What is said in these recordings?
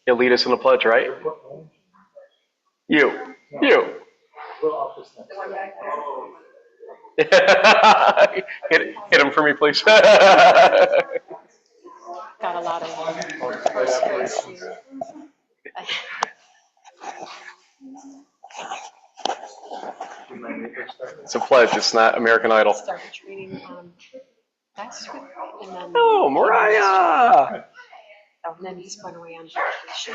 You'll lead us in the pledge, right? You. Hit him for me, please. Got a lot of It's a pledge. It's not American Idol. Started training last week, and then Oh, Mariah! and then he's going away on vacation.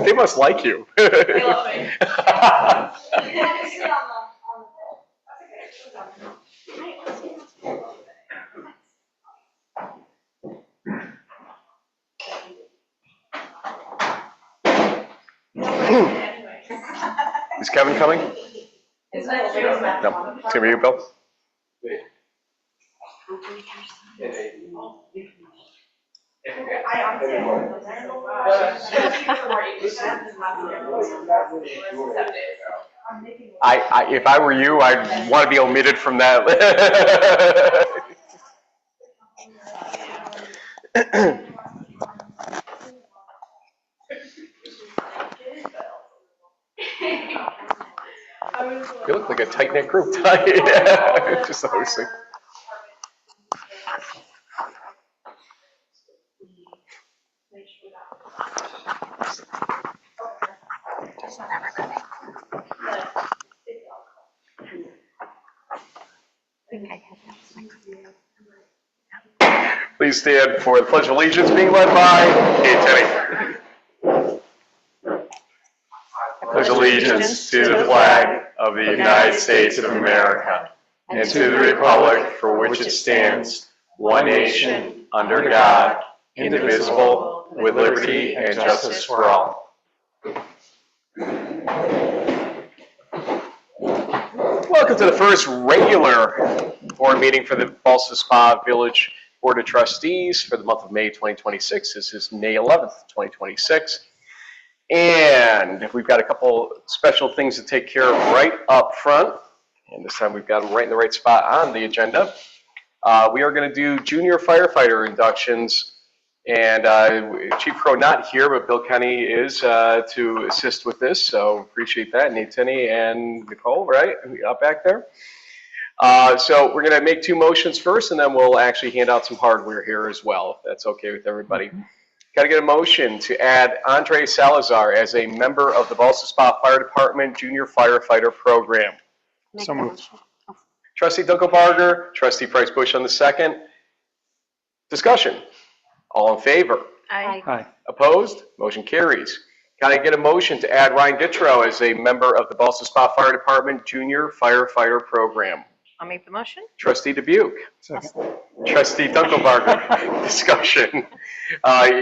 They must like you. They love me. Is Kevin coming? No. It's gonna be you, Bill. If I were you, I'd want to be omitted from that. You look like a tight-knit group tonight. Just hosting. Please stand for the Pledge of Allegiance being led by Tenny. Pledge allegiance to the flag of the United States of America and to the republic for which it stands, one nation, under God, indivisible, with liberty and justice for all. Welcome to the first regular board meeting for the Ballston Spa Village Board of Trustees for the month of May 2026. This is May 11th, 2026. And we've got a couple special things to take care of right up front. And this time we've got them right in the right spot on the agenda. We are going to do junior firefighter inductions. And Chief Crow not here, but Bill Kenny is to assist with this. So appreciate that. Nate Tenney and Nicole, right? Up back there. So we're going to make two motions first, and then we'll actually hand out some hardware here as well, if that's okay with everybody. Got to get a motion to add Andre Salazar as a member of the Ballston Spa Fire Department Junior Firefighter Program. So moved. Trustee Dunkelbarger, Trustee Price Bush on the second. Discussion. All in favor? Aye. Aye. Opposed? Motion carries. Can I get a motion to add Ryan Gittro as a member of the Ballston Spa Fire Department Junior Firefighter Program? I'll make the motion. Trustee Dubuque. Second. Trustee Dunkelbarger. Discussion.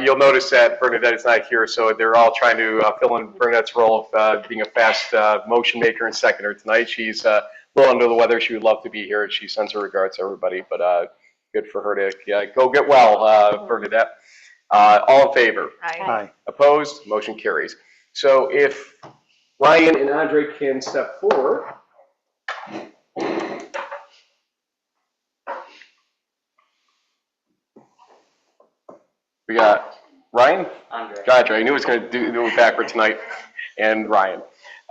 You'll notice that Bernadette is not here, so they're all trying to fill in Bernadette's role of being a fast motion maker and seconder tonight. She's a little under the weather. She would love to be here. She sends her regards to everybody, but good for her to go get well, Bernadette. All in favor? Aye. Opposed? Motion carries. So if Ryan and Andre can step forward. We got Ryan? Andre. I knew it was going to do it backward tonight. And Ryan.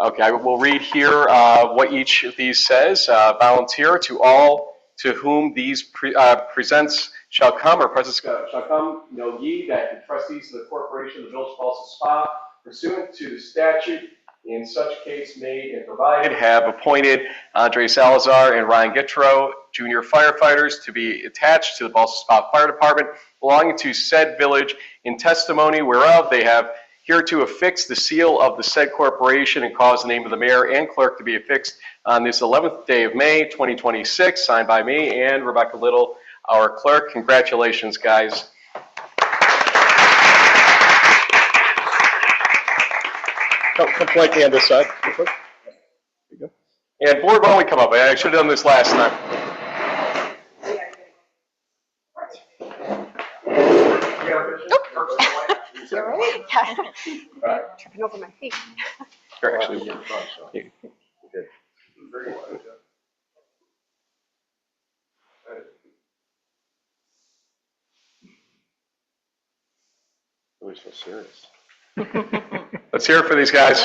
Okay, I will read here what each of these says. Volunteer to all to whom these presents shall come, or presents shall come, know ye that the trustees of the corporation of the Village of Ballston Spa, pursuant to the statute in such case made and provided, have appointed Andre Salazar and Ryan Gittro, junior firefighters, to be attached to the Ballston Spa Fire Department belonging to said village, in testimony whereof they have hereto affixed the seal of the said corporation and caused the name of the mayor and clerk to be affixed on this 11th day of May 2026, signed by me and Rebecca Little, our clerk. Congratulations, guys. Come politely on this side. There you go. And board, why don't we come up? I should have done this last time. You're right. Tripping over my feet. You're actually good. We're so serious. Let's hear it for these guys.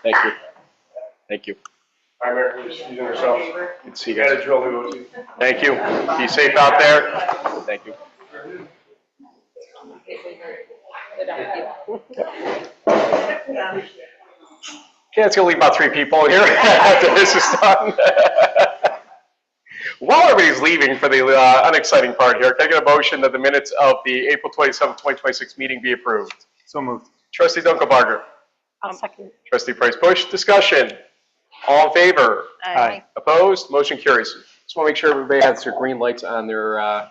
Thank you. Thank you. Hi, Mayor. Just using yourself. Good to see you guys. Got a drill to go to. Thank you. Be safe out there. Thank you. Okay, it's going to leave about 3 people here after this is done. While everybody's leaving for the unexciting part here, can I get a motion that the minutes of the April 27th, 2026 meeting be approved? So moved. Trustee Dunkelbarger. Second. Trustee Price-Bush. Discussion. All in favor? Aye. Opposed? Motion carries. Just want to make sure everybody has their green lights on their,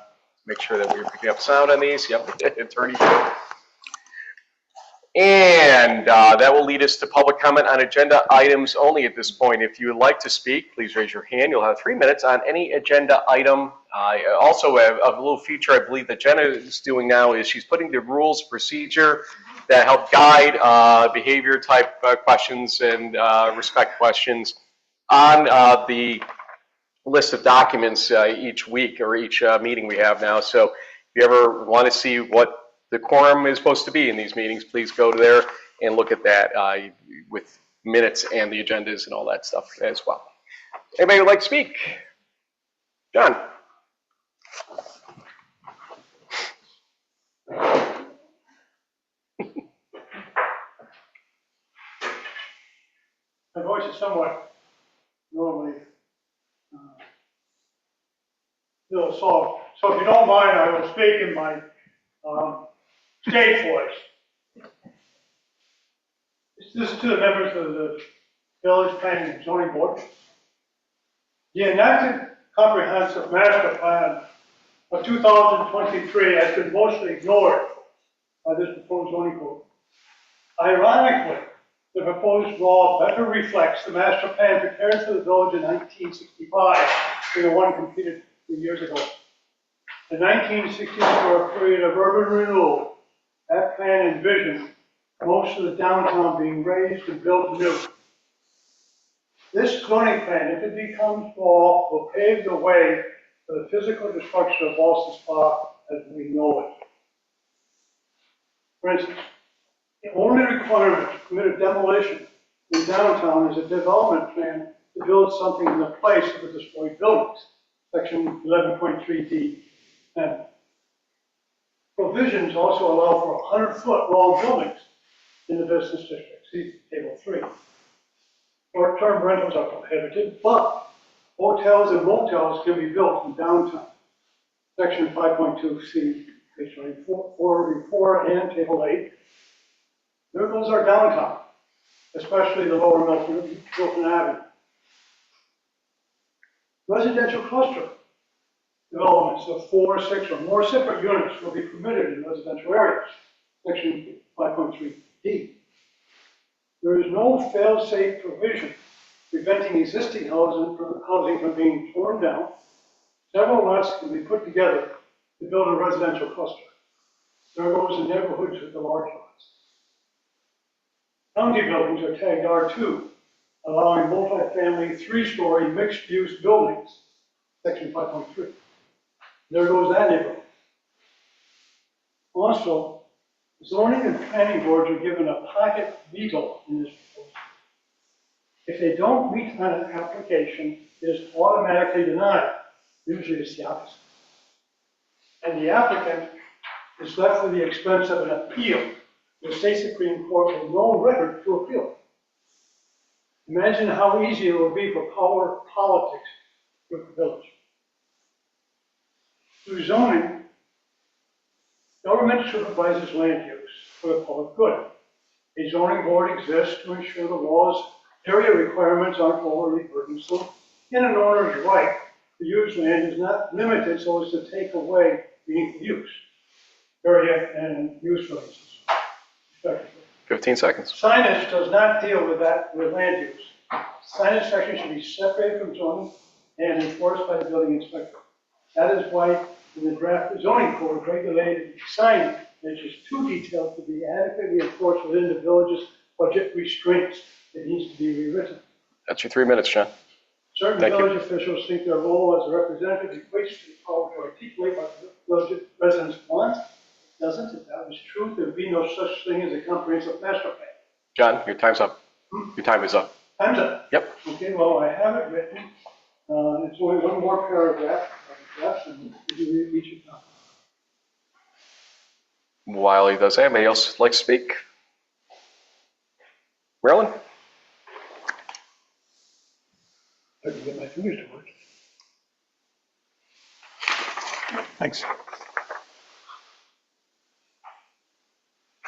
make sure that we're picking up sound on these. Yep, attorney. And that will lead us to public comment on agenda items only at this point. If you would like to speak, please raise your hand. You'll have 3 minutes on any agenda item. Also, a little feature I believe that Jenna is doing now is she's putting the rules of procedure that help guide behavior type questions and respect questions on the list of documents each week or each meeting we have now. So if you ever want to see what the quorum is supposed to be in these meetings, please go to there and look at that with minutes and the agendas and all that stuff as well. Anybody would like to speak? John. My voice is somewhat normally still soft. So if you don't mind, I will speak in my stage voice. This is to the members of the Village Planning and Zoning Board. The enacted comprehensive master plan of 2023 has been mostly ignored by this proposed zoning code. Ironically, the proposed law better reflects the master plan prepared for the village in 1965 than the one completed 3 years ago. The 1964 period of urban renewal, that plan envisioned most of the downtown being raised and built new. This zoning plan, if it becomes law, will pave the way for the physical destruction of Ballston Spa as we know it. For instance, the only requirement to permit a demolition in downtown is a development plan to build something in the place of the destroyed buildings, section 11.3D. And provisions also allow for 100-foot long buildings in the business district, see table 3. Short-term rentals are prohibited, but hotels and motels can be built in downtown, section 5.2C, page 44 and table 8. Those are downtown, especially the lower Milton Avenue. Residential cluster developments of 4, 6, or more separate units will be permitted in residential areas, section 5.3D. There is no fail-safe provision preventing existing housing from being torn down. Several lots can be put together to build a residential cluster. There goes the neighborhoods with the large lots. County buildings are tagged R2, allowing multifamily 3-story mixed-use buildings, section 5.3. There goes that neighborhood. Also, zoning and planning boards are given a pocket veto in this proposal. If they don't meet on an application, it is automatically denied. Usually it's the opposite. And the applicant is left with the expense of an appeal. The state Supreme Court with no record to appeal. Imagine how easy it will be for power politics with the village. Through zoning, government supervises land use for the public good. A zoning board exists to ensure the law's area requirements aren't overly burdensome, and an owner's right to use land is not limited so as to take away meaningful use, area and use, for instance. 15 seconds. Signage does not deal with that, with land use. Signage section should be separated from zoning and enforced by the building inspector. That is why in the draft zoning code regulated signage is too detailed to be adequately enforced within the village's budget restraints. It needs to be rewritten. That's your 3 minutes, John. Certain Thank you. village officials think their role as a representative equates to the power to articulate what the village residents want. It doesn't. If that was true, there'd be no such thing as a comprehensive master plan. John, your time's up. Your time is up. Time's up. Yep. Okay, well, I have it written. It's only one more paragraph, and you read each of them. While he does that, anybody else like to speak? Marilyn? I can get my fingers to work. Thanks.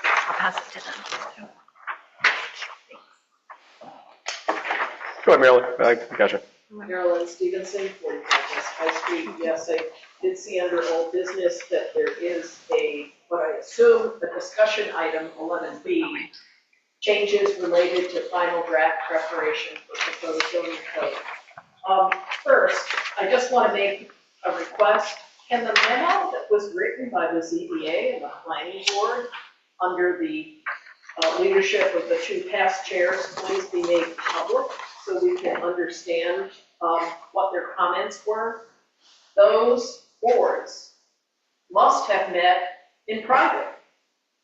I'll pass it to them. Go ahead, Marilyn. I gotcha. Marilyn Stevenson, 45 West High Street. Yes, I did see under old business that there is what I assume, a discussion item, 11B, changes related to final draft preparation for proposed zoning code. First, I just want to make a request. Can the memo that was written by the ZBA and the planning board under the leadership of the two past chairs please be made public so we can understand what their comments were? Those boards must have met in private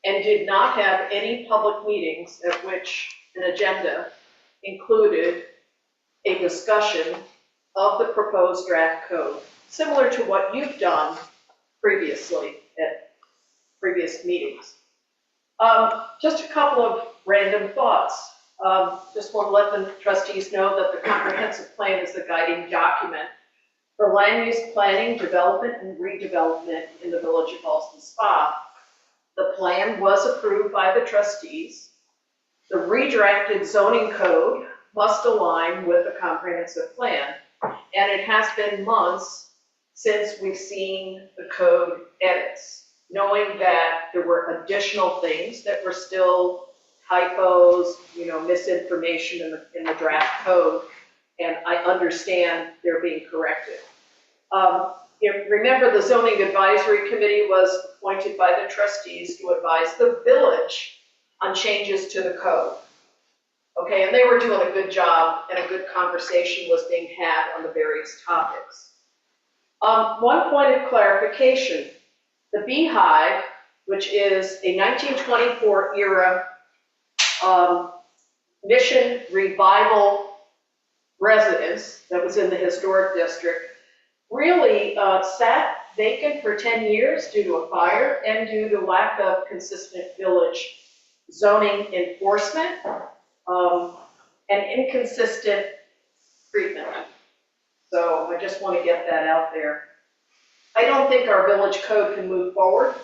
and did not have any public meetings at which an agenda included a discussion of the proposed draft code, similar to what you've done previously at previous meetings. Just a couple of random thoughts. Just want to let the trustees know that the comprehensive plan is the guiding document for land use planning, development, and redevelopment in the village of Ballston Spa. The plan was approved by the trustees. The redrafted zoning code must align with the comprehensive plan, and it has been months since we've seen the code edits, knowing that there were additional things that were still typos, misinformation in the draft code, and I understand they're being corrected. Remember, the zoning advisory committee was appointed by the trustees to advise the village on changes to the code. Okay, and they were doing a good job, and a good conversation was being had on the various topics. One point of clarification, the Beehive, which is a 1924 era mission revival residence that was in the historic district, really sat vacant for 10 years due to a fire and due to lack of consistent village zoning enforcement and inconsistent treatment. So I just want to get that out there. I don't think our village code can move forward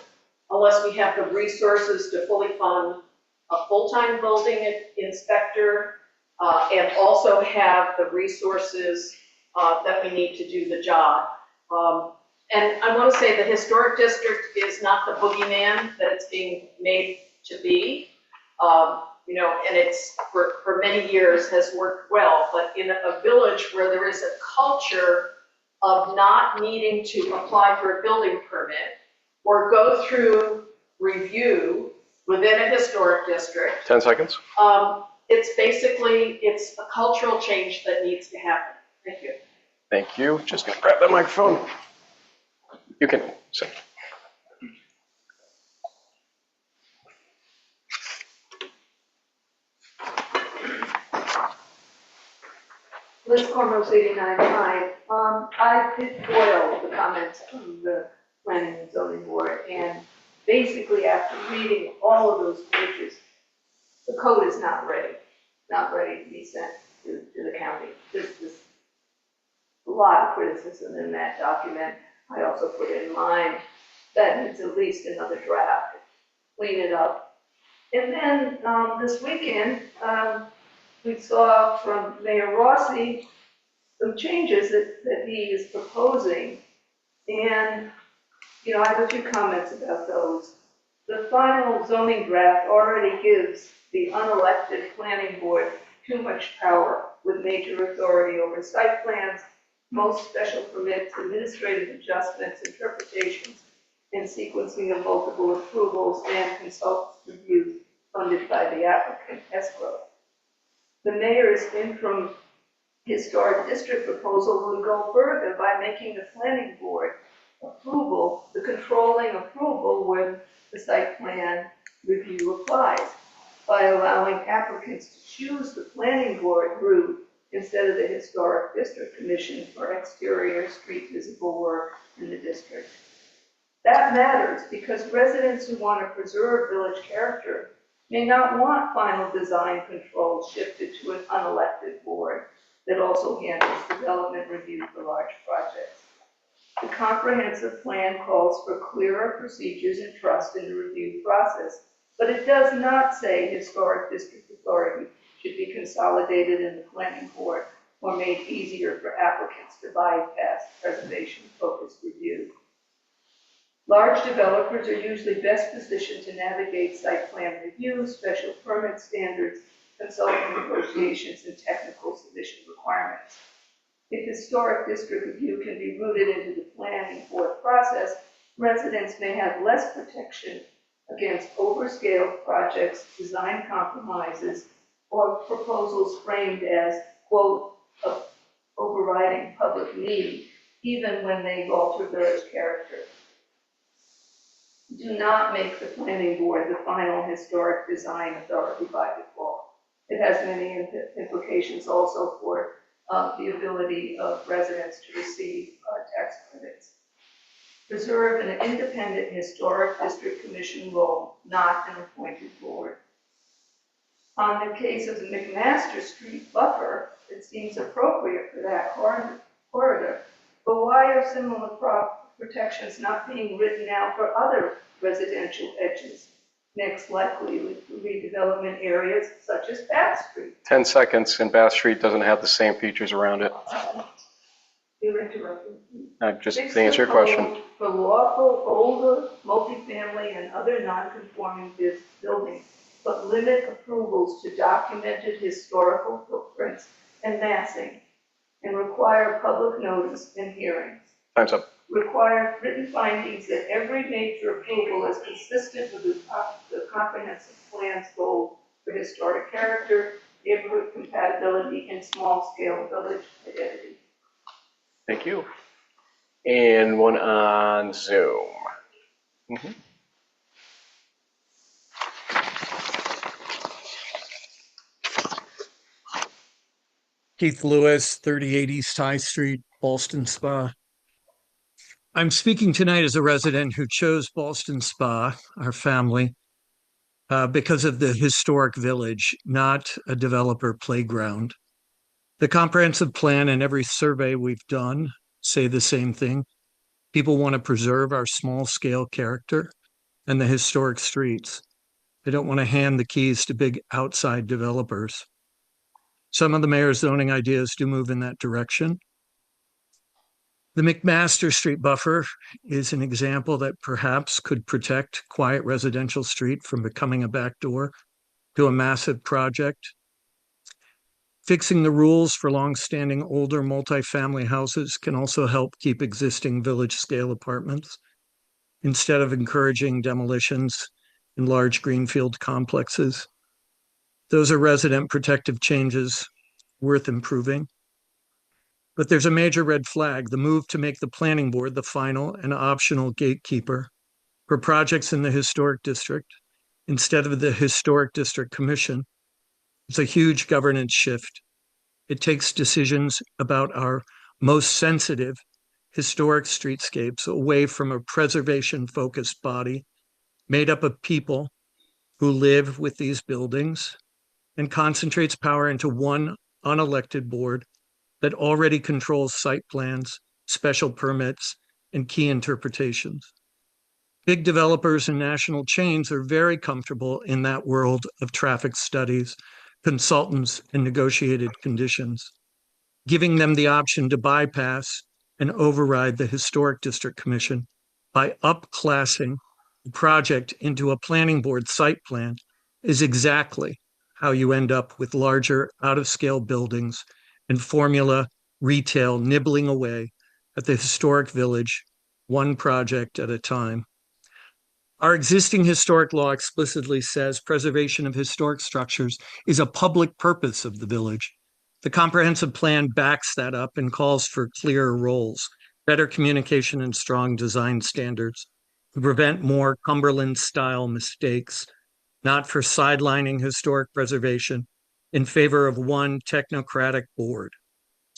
unless we have the resources to fully fund a full-time building inspector and also have the resources that we need to do the job. And I want to say the historic district is not the boogeyman that it's being made to be. And it's for many years has worked well, but in a village where there is a culture of not needing to apply for a building permit or go through review within a historic district. 10 seconds. It's a cultural change that needs to happen. Thank you. Thank you. Just gonna grab that microphone. You can say. Liz Cormos, 89.5. I did foil the comments from the Planning and Zoning Board, and basically after reading all of those pages, the code is not ready to be sent to the county. There's a lot of criticism in that document. I also put in mine that needs at least another draft, clean it up. And then this weekend, we saw from Mayor Rossi some changes that he is proposing. And, I have a few comments about those. The final zoning draft already gives the unelected planning board too much power with major authority over site plans, most special permits, administrative adjustments, interpretations, and sequencing of multiple approvals and consultants' reviews funded by the applicant escrow. The mayor's interim historic district proposal would go further by making the planning board approval, the controlling approval when the site plan review applies, by allowing applicants to choose the planning board route instead of the historic district commission for exterior street visible work in the district. That matters because residents who want to preserve village character may not want final design control shifted to an unelected board that also handles development review for large projects. The comprehensive plan calls for clearer procedures and trust in the review process, but it does not say historic district authority should be consolidated in the planning board or made easier for applicants to bypass preservation-focused review. Large developers are usually best positioned to navigate site plan review, special permit standards, consulting negotiations, and technical submission requirements. If historic district review can be rooted into the planning board process, residents may have less protection against overscaled projects, design compromises, or proposals framed as, quote, overriding public need, even when they alter village character. Do not make the planning board the final historic design authority by default. It has many implications also for the ability of residents to receive tax credits. Preserve an independent historic district commission role, not an appointed board. On the case of the McMaster Street buffer, it seems appropriate for that corridor, but why are similar protections not being written out for other residential edges, next likely redevelopment areas such as Bath Street? 10 seconds, and Bath Street doesn't have the same features around it. You're interrupting. Just Fix to answer your the question. code for lawful, older, multifamily, and other non-conforming buildings, but limit approvals to documented historical footprints and massing, and require public notice and hearings. Time's up. Require written findings that every major approval is consistent with the comprehensive plan's goal for historic character, neighborhood compatibility, and small-scale village identity. Thank you. And one on Zoom. Mhm. Keith Lewis, 38 East High Street, Ballston Spa. I'm speaking tonight as a resident who chose Ballston Spa, our family, because of the historic village, not a developer playground. The comprehensive plan and every survey we've done say the same thing. People want to preserve our small-scale character and the historic streets. They don't want to hand the keys to big outside developers. Some of the mayor's zoning ideas do move in that direction. The McMaster Street buffer is an example that perhaps could protect quiet residential street from becoming a backdoor to a massive project. Fixing the rules for long-standing older multifamily houses can also help keep existing village-scale apartments instead of encouraging demolitions in large greenfield complexes. Those are resident protective changes worth improving. But there's a major red flag, the move to make the planning board the final and optional gatekeeper for projects in the historic district instead of the historic district commission. It's a huge governance shift. It takes decisions about our most sensitive historic streetscapes away from a preservation-focused body made up of people who live with these buildings and concentrates power into one unelected board that already controls site plans, special permits, and key interpretations. Big developers and national chains are very comfortable in that world of traffic studies, consultants, and negotiated conditions, giving them the option to bypass and override the Historic District Commission by upclassing the project into a planning board site plan is exactly how you end up with larger, out-of-scale buildings and formula retail nibbling away at the historic village, one project at a time. Our existing historic law explicitly says preservation of historic structures is a public purpose of the village. The comprehensive plan backs that up and calls for clearer roles, better communication, and strong design standards to prevent more Cumberland-style mistakes, not for sidelining historic preservation in favor of one technocratic board.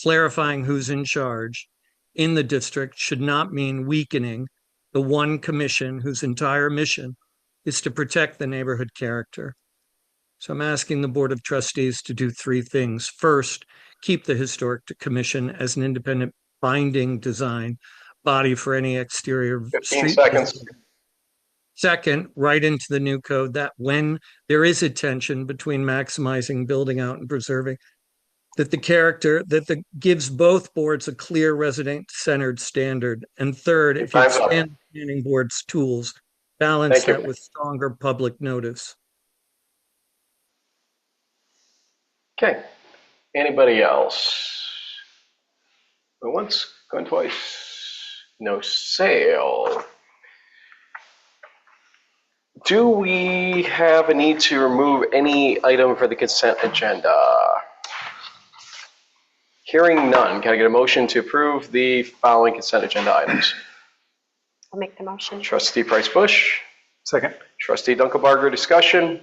Clarifying who's in charge in the district should not mean weakening the one commission whose entire mission is to protect the neighborhood character. So I'm asking the Board of Trustees to do three things. First, keep the Historic Commission as an independent binding design body for any exterior 15 street seconds. design. Second, write into the new code that when there is a tension between maximizing building out and preserving, that gives both boards a clear resident-centered standard. And third, if you Time's up. expand the planning board's tools, balance Thank you. that with stronger public notice. Okay. Anybody else? Going once, going twice. No sale. Do we have a need to remove any item for the consent agenda? Hearing none, can I get a motion to approve the following consent agenda items? I'll make the motion. Trustee Price Bush, Second. Trustee Dunkelbarger, discussion.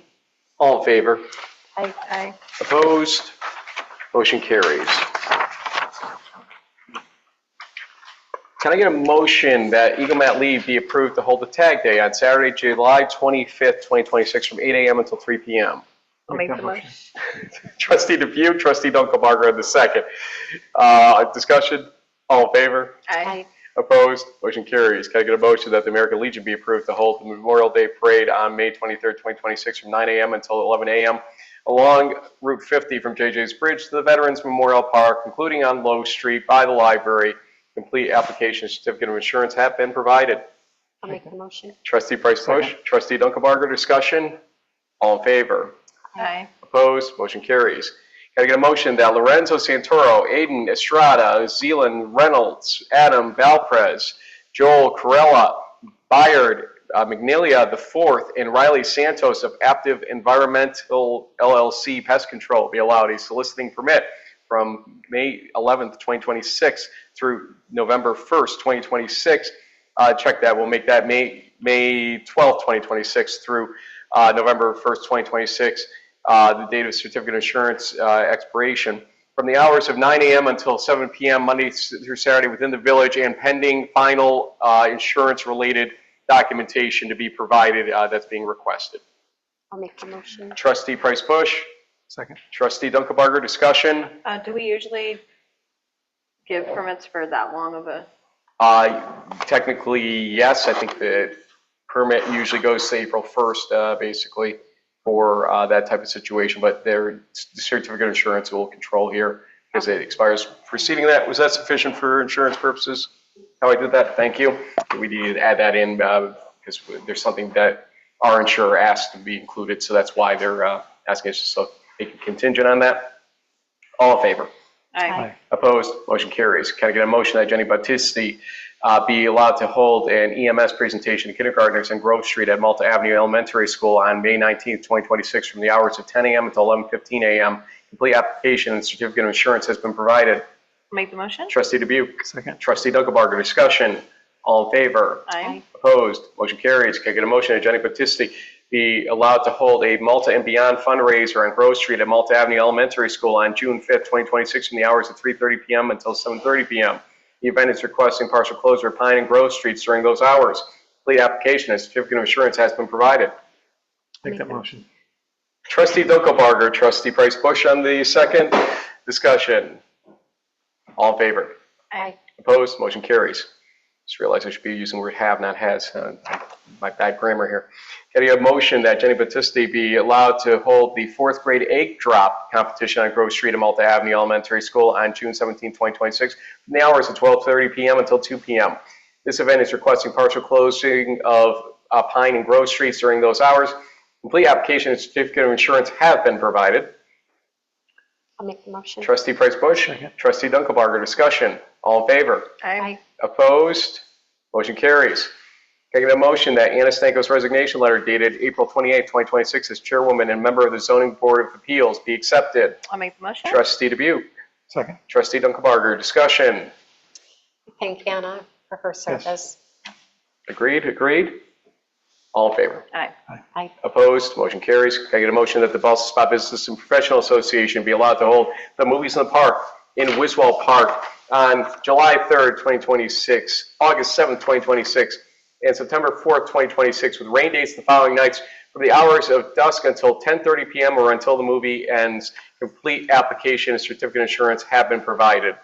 All in favor? Aye. Opposed? Motion carries. Can I get a motion that Eagle Mat Leave be approved to hold the Tag Day on Saturday, July 25th, 2026 from 8 a.m. until 3 p.m.? I'll make the motion. Trustee Depew, Trustee Dunkelbarger, the second. Discussion? All in favor? Aye. Opposed? Motion carries. Can I get a motion that the American Legion be approved to hold the Memorial Day Parade on May 23rd, 2026 from 9 a.m. until 11 a.m. along Route 50 from JJ's Bridge to the Veterans Memorial Park, concluding on Low Street by the library. Complete application and certificate of insurance have been provided. I'll make the motion. Trustee Price Bush, Trustee Dunkelbarger, discussion. All in favor? Aye. Opposed? Motion carries. Can I get a motion that Lorenzo Santoro, Aiden Estrada, Zealand Reynolds, Adam Valprez, Joel Corella, Bayard Magnalia IV, and Riley Santos of Active Environmental LLC Pest Control be allowed a soliciting permit from May 11th, 2026 through November 1st, 2026. Check that. We'll make that May 12th, 2026 through November 1st, 2026. The date of certificate of insurance expiration from the hours of 9 a.m. until 7 p.m. Monday through Saturday within the village, and pending final insurance-related documentation to be provided that's being requested. I'll make the motion. Trustee Price Bush, Second. Trustee Dunkelbarger, discussion. Do we usually give permits for that long of a? Technically, yes. I think the permit usually goes to April 1st, basically, for that type of situation. But the certificate of insurance will control here because it expires preceding that. Was that sufficient for insurance purposes? How I did that? Thank you. We need to add that in because there's something that our insurer asked to be included. So that's why they're asking us to make a contingent on that. All in favor? Aye. Opposed? Motion carries. Can I get a motion that Jenny Battisti be allowed to hold an EMS presentation to kindergartners on Grove Street at Malta Avenue Elementary School on May 19th, 2026 from the hours of 10 a.m. until 11:15 a.m. Complete application and certificate of insurance has been provided. Make the motion? Trustee Dubuque. Second. Trustee Dunkelbarger, discussion. All in favor? Aye. Opposed? Motion carries. Can I get a motion that Jenny Battisti be allowed to hold a Malta and Beyond fundraiser on Grove Street at Malta Avenue Elementary School on June 5th, 2026 from the hours of 3:30 p.m. until 7:30 p.m. The event is requesting partial closure of Pine and Grove Streets during those hours. Complete application and certificate of insurance has been provided. Make that motion. Trustee Dunkelbarger, Trustee Price Bush on the second. Discussion. All in favor? Aye. Opposed? Motion carries. Just realized I should be using the word have, not has. My bad grammar here. Can I get a motion that Jenny Battisti be allowed to hold the 4th grade egg drop competition on Grove Street at Malta Avenue Elementary School on June 17, 2026 from the hours of 12:30 p.m. until 2 p.m. This event is requesting partial closing of Pine and Grove Streets during those hours. Complete application and certificate of insurance have been provided. I'll make the motion. Trustee Price Bush, Second. Trustee Dunkelbarger, discussion. All in favor? Aye. Opposed? Motion carries. Can I get a motion that Anna Stanko's resignation letter dated April 28, 2026 as chairwoman and member of the Zoning Board of Appeals be accepted? I'll make the motion. Trustee Dubuque. Second. Trustee Dunkelbarger, discussion. Thank Anna for her service. Agreed? All in favor? Aye. Aye. Opposed? Motion carries. Can I get a motion that the Ballston Spa Business and Professional Association be allowed to hold the Movies in the Park in Wiswell Park on July 3rd, 2026, August 7th, 2026, and September 4th, 2026, with rain dates the following nights from the hours of dusk until 10:30 p.m. or until the movie ends. Complete application and certificate of insurance have been provided.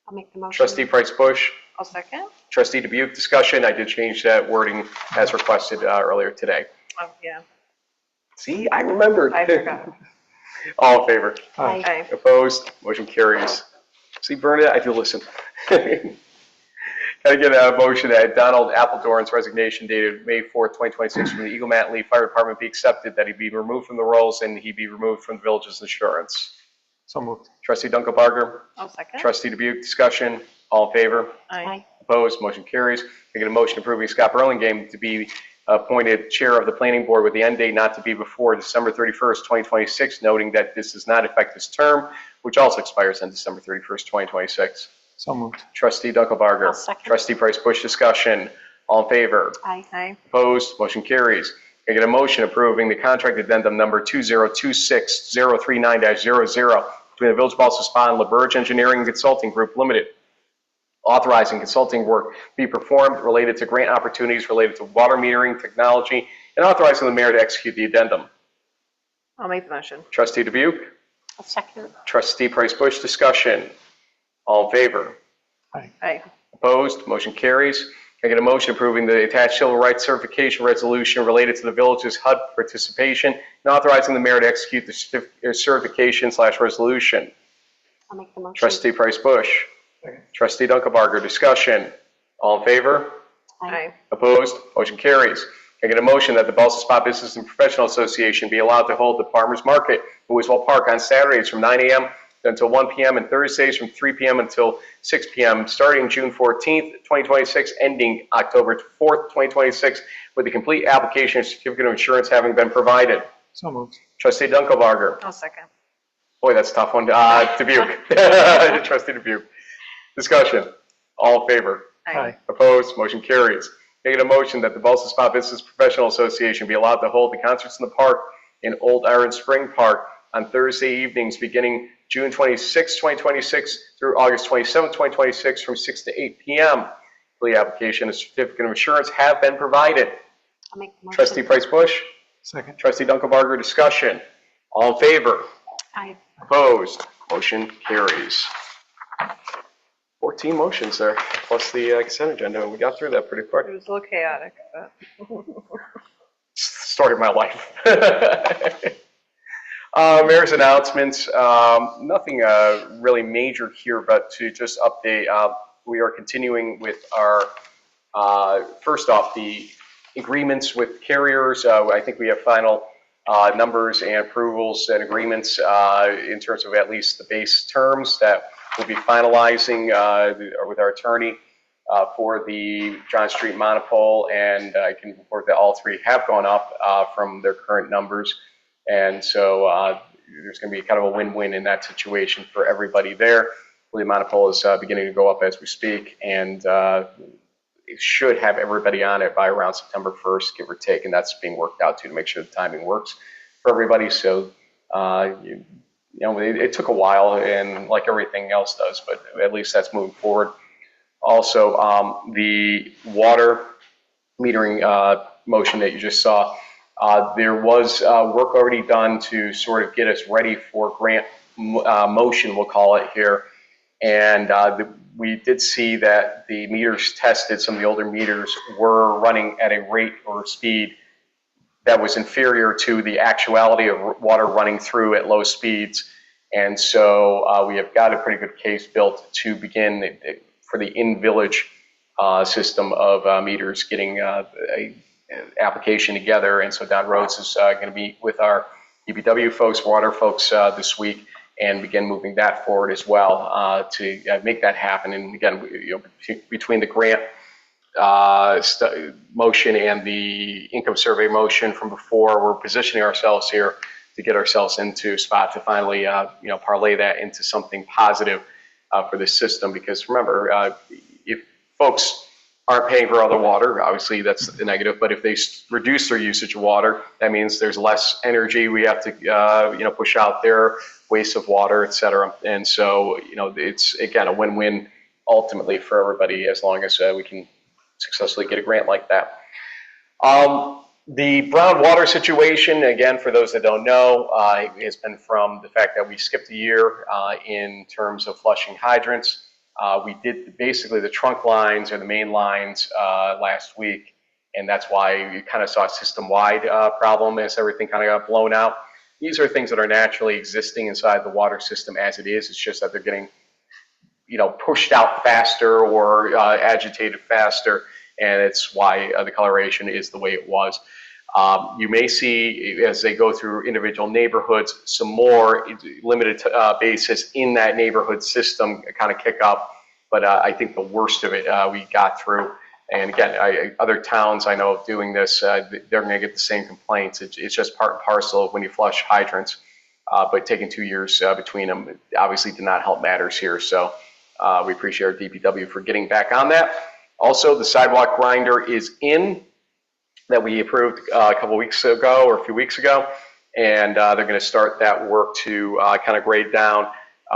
I'll make the motion. Trustee Price Bush. I'll second. Trustee Dubuque, discussion. I did change that wording as requested earlier today. Oh, yeah. See, I remembered. I forgot. All in favor? Aye. Aye. Opposed? Motion carries. See, Bernadette, I do listen. Can I get a motion that Donald Appledorn's resignation dated May 4th, 2026 from the Eagle Mountain Lee Fire Department be accepted, that he be removed from the rolls and he be removed from the village's insurance? So moved. Trustee Dunkelbarger? I'll second. Trustee Dubuque, discussion. All in favor? Aye. Opposed? Motion carries. Can I get a motion approving Scott Burlingame to be appointed chair of the planning board with the end date not to be before December 31st, 2026, noting that this does not affect his term, which also expires on December 31st, 2026. So moved. Trustee Dunkelbarger. I'll second. Trustee Price Bush, discussion. All in favor? Aye. Aye. Opposed? Motion carries. Can I get a motion approving the contract addendum number 2026039-00 between the Village of Ballston Spa and LaBerge Engineering and Consulting Group Limited, authorizing consulting work be performed related to grant opportunities related to water metering technology, and authorizing the mayor to execute the addendum? I'll make the motion. Trustee Dubuque. I'll second. Trustee Price Bush, discussion. All in favor? Aye. Opposed? Motion carries. Can I get a motion approving the attached civil rights certification resolution related to the village's HUD participation and authorizing the mayor to execute the certification/resolution? I'll make the motion. Trustee Price Bush. Second. Trustee Dunkelbarger, discussion. All in favor? Aye. Opposed? Motion carries. Can I get a motion that the Ballston Spa Business and Professional Association be allowed to hold the Farmers Market in Wiswell Park on Saturdays from 9 a.m. until 1 p.m. and Thursdays from 3 p.m. until 6 p.m. starting June 14th, 2026, ending October 4th, 2026, with the complete application and certificate of insurance having been provided? So moved. Trustee Dunkelbarger. I'll second. Boy, that's a tough one. Dubuque. Trustee Dubuque. Discussion. All in favor? Aye. Opposed? Motion carries. Can I get a motion that the Ballston Spa Business Professional Association be allowed to hold the concerts in the park in Old Iron Spring Park on Thursday evenings beginning June 26, 2026 through August 27, 2026 from 6 to 8 p.m. The application and certificate of insurance have been provided. I'll make the motion. Trustee Price Bush. Second. Trustee Dunkelbarger, discussion. All in favor? Aye. Opposed? Motion carries. 14 motions there, plus the consent agenda, and we got through that pretty quick. It was a little chaotic, but. Story of my life. Mayor's announcements. Nothing really major here, but to just update, we are continuing with our, first off, the agreements with carriers. I think we have final numbers and approvals and agreements in terms of at least the base terms that we'll be finalizing with our attorney for the John Street monopole, and I can report that all three have gone up from their current numbers, and so there's going to be kind of a win-win in that situation for everybody there. The monopole is beginning to go up as we speak, and it should have everybody on it by around September 1st, give or take, and that's being worked out to make sure the timing works for everybody. So it took a while, and like everything else does, but at least that's moving forward. Also, the water metering motion that you just saw, there was work already done to sort of get us ready for grant motion, we'll call it here. And we did see that the meters tested, some of the older meters, were running at a rate or speed that was inferior to the actuality of water running through at low speeds. And so we have got a pretty good case built to begin for the in-village system of meters getting an application together. And so Don Rhodes is going to meet with our DPW folks, water folks this week, and begin moving that forward as well to make that happen. And again, between the grant motion and the income survey motion from before, we're positioning ourselves here to get ourselves into a spot to finally, parlay that into something positive for the system. Because remember, if folks aren't paying for all the water, obviously that's the negative, but if they reduce their usage of water, that means there's less energy we have to, push out there, waste of water, et cetera. And so, it's, again, a win-win ultimately for everybody as long as we can successfully get a grant like that. The brown water situation, again, for those that don't know, has been from the fact that we skipped a year in terms of flushing hydrants. We did basically the trunk lines or the main lines last week, and that's why you kind of saw a system-wide problem as everything kind of got blown out. These are things that are naturally existing inside the water system as it is. It's just that they're getting, pushed out faster or agitated faster, and it's why the coloration is the way it was. You may see, as they go through individual neighborhoods, some more limited basis in that neighborhood system kind of kick up, but I think the worst of it we got through. And again, other towns I know of doing this, they're going to get the same complaints. It's just part and parcel of when you flush hydrants, but taking 2 years between them obviously did not help matters here. So we appreciate our DPW for getting back on that. Also, the sidewalk grinder is in, that we approved a couple weeks ago or a few weeks ago, and they're going to start that work to kind of grade down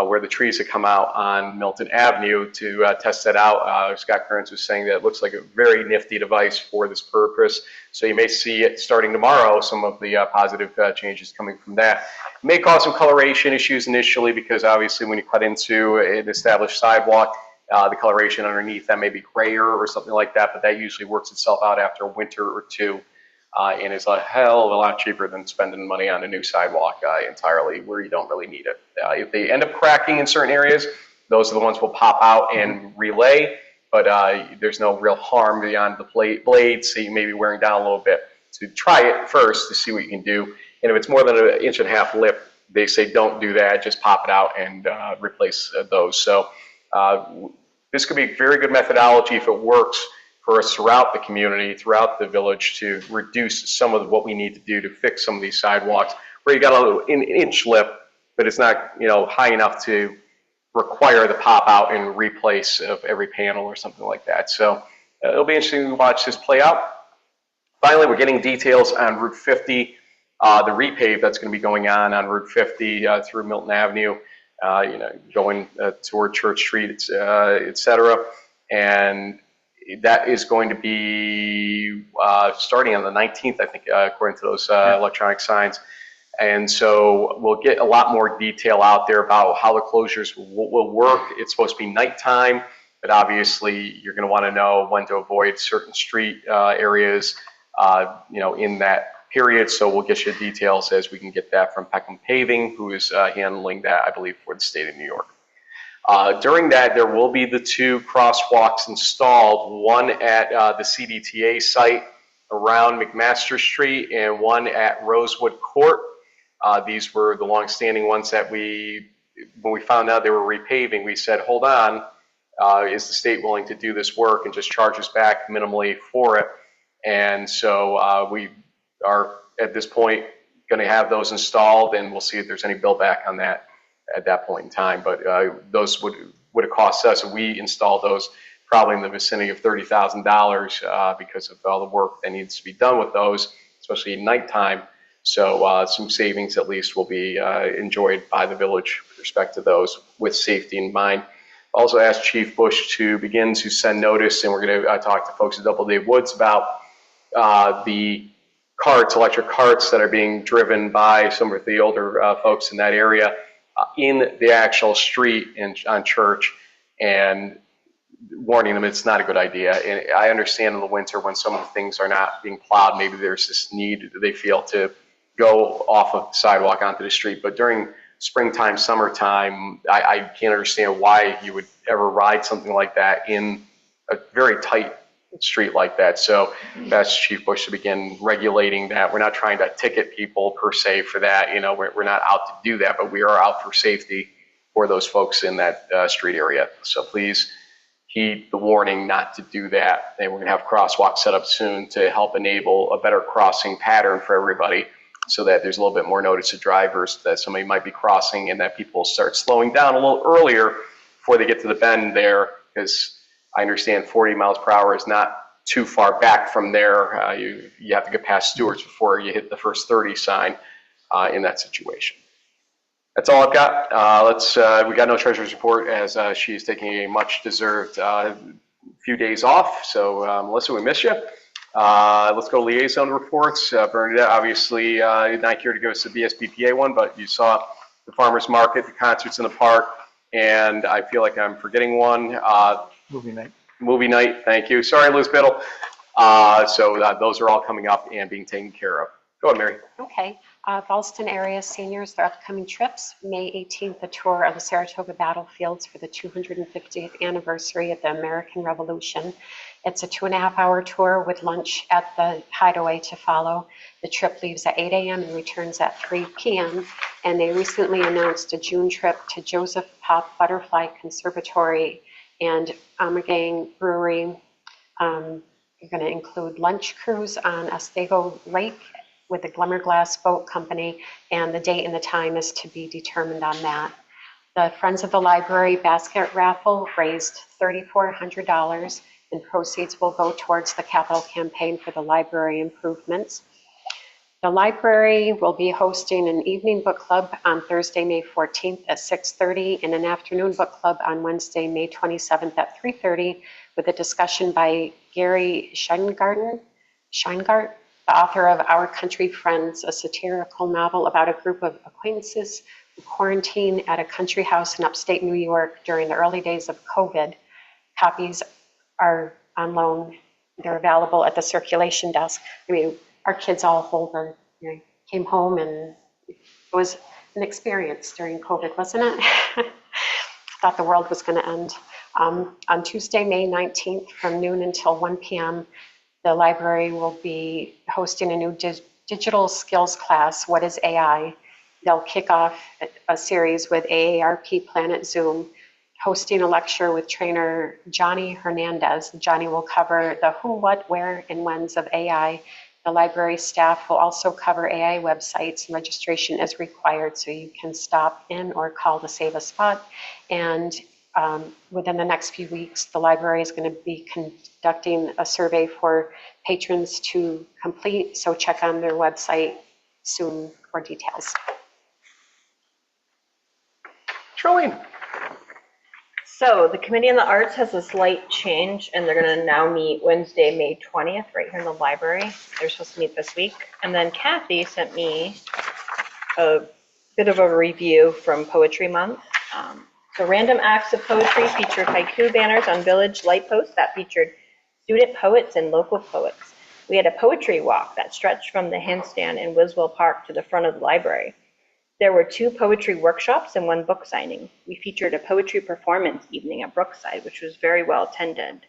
where the trees have come out on Milton Avenue to test that out. Scott Kearns was saying that it looks like a very nifty device for this purpose. So you may see it starting tomorrow, some of the positive changes coming from that. It may cause some coloration issues initially because obviously when you cut into an established sidewalk, the coloration underneath that may be grayer or something like that, but that usually works itself out after a winter or two, and is a hell of a lot cheaper than spending money on a new sidewalk entirely where you don't really need it. If they end up cracking in certain areas, those are the ones we'll pop out and relay, but there's no real harm beyond the blades, so you may be wearing down a little bit. So try it first to see what you can do, and if it's more than 1.5 inch lip, they say don't do that, just pop it out and replace those. So this could be a very good methodology if it works for us throughout the community, throughout the village, to reduce some of what we need to do to fix some of these sidewalks where you got a little 1 inch lip, but it's not high enough to require the pop out and replace of every panel or something like that. So it'll be interesting to watch this play out. Finally, we're getting details on Route 50, the repave that's going to be going on Route 50 through Milton Avenue. Going toward Church Street, et cetera. And that is going to be starting on the 19th, I think, according to those electronic signs. And so we'll get a lot more detail out there about how the closures will work. It's supposed to be nighttime, but obviously you're going to want to know when to avoid certain street areas, in that period. So we'll get you details as we can get that from Peckham Paving, who is handling that, I believe, for the state of New York. During that, there will be the 2 crosswalks installed, one at the CDTA site around McMaster Street and one at Rosewood Court. These were the long-standing ones that when we found out they were repaving, we said, hold on, is the state willing to do this work and just charge us back minimally for it? And so we are at this point going to have those installed, and we'll see if there's any bill back on that at that point in time. But those would have cost us, if we installed those, probably in the vicinity of $30,000 because of all the work that needs to be done with those, especially at nighttime. So some savings at least will be enjoyed by the village with respect to those, with safety in mind. Also asked Chief Bush to begin to send notice, and we're going to talk to folks at Doubleday Woods about the electric carts that are being driven by some of the older folks in that area in the actual street on Church, and warning them it's not a good idea. And I understand in the winter when some of the things are not being plowed, maybe there's this need they feel to go off of the sidewalk onto the street. But during springtime, summertime, I can't understand why you would ever ride something like that in a very tight street like that. So that's Chief Bush to begin regulating that. We're not trying to ticket people per se for that. We're not out to do that, but we are out for safety for those folks in that street area. So please heed the warning not to do that. And we're going to have crosswalks set up soon to help enable a better crossing pattern for everybody, so that there's a little bit more notice to drivers that somebody might be crossing, and that people start slowing down a little earlier before they get to the bend there, because I understand 40 miles per hour is not too far back from there. You have to get past Stewart's before you hit the first 30 sign in that situation. That's all I've got. We got no treasurer's report, as she is taking a much deserved few days off. So Melissa, we miss you. Let's go liaison reports. Bernadette, obviously not here to give us the BSBPA one, but you saw the farmer's market, the concerts in the park, and I feel like I'm forgetting one. Movie night. Movie night, thank you. Sorry, Liz Biddle. So those are all coming up and being taken care of. Go ahead, Mary. Okay. Ballston area seniors, their upcoming trips. May 18th, a tour of the Saratoga battlefields for the 250th anniversary of the American Revolution. It's a 2.5-hour tour with lunch at the Hideaway to follow. The trip leaves at 8 a.m. and returns at 3 p.m. And they recently announced a June trip to Joseph Pop Butterfly Conservatory and Amagang Brewery. You're going to include lunch cruise on Ostego Lake with the Glimmerglass Boat Company, and the date and the time is to be determined on that. The Friends of the Library basket raffle raised $3,400, and proceeds will go towards the capital campaign for the library improvements. The library will be hosting an evening book club on Thursday, May 14th at 6:30, and an afternoon book club on Wednesday, May 27th at 3:30, with a discussion by Gary Scheingart, the author of Our Country Friends, a satirical novel about a group of acquaintances who quarantine at a country house in upstate New York during the early days of COVID. Copies are on loan. They're available at the circulation desk. I mean, our kids all came home, and it was an experience during COVID, wasn't it? Thought the world was going to end. On Tuesday, May 19th, from noon until 1 p.m., the library will be hosting a new digital skills class, What is AI? They'll kick off a series with AARP Planet Zoom, hosting a lecture with trainer Johnny Hernandez. Johnny will cover the who, what, where, and whens of AI. The library staff will also cover AI websites. Registration is required, so you can stop in or call to save a spot. And within the next few weeks, the library is going to be conducting a survey for patrons to complete, so check on their website soon for details. Charlene. So the Committee on the Arts has a slight change, and they're going to now meet Wednesday, May 20th, right here in the library. They're supposed to meet this week. And then Kathy sent me a bit of a review from Poetry Month. So random acts of poetry featured haiku banners on village light posts that featured student poets and local poets. We had a poetry walk that stretched from the handstand in Wiswell Park to the front of the library. There were 2 poetry workshops and 1 book signing. We featured a poetry performance evening at Brookside, which was very well attended.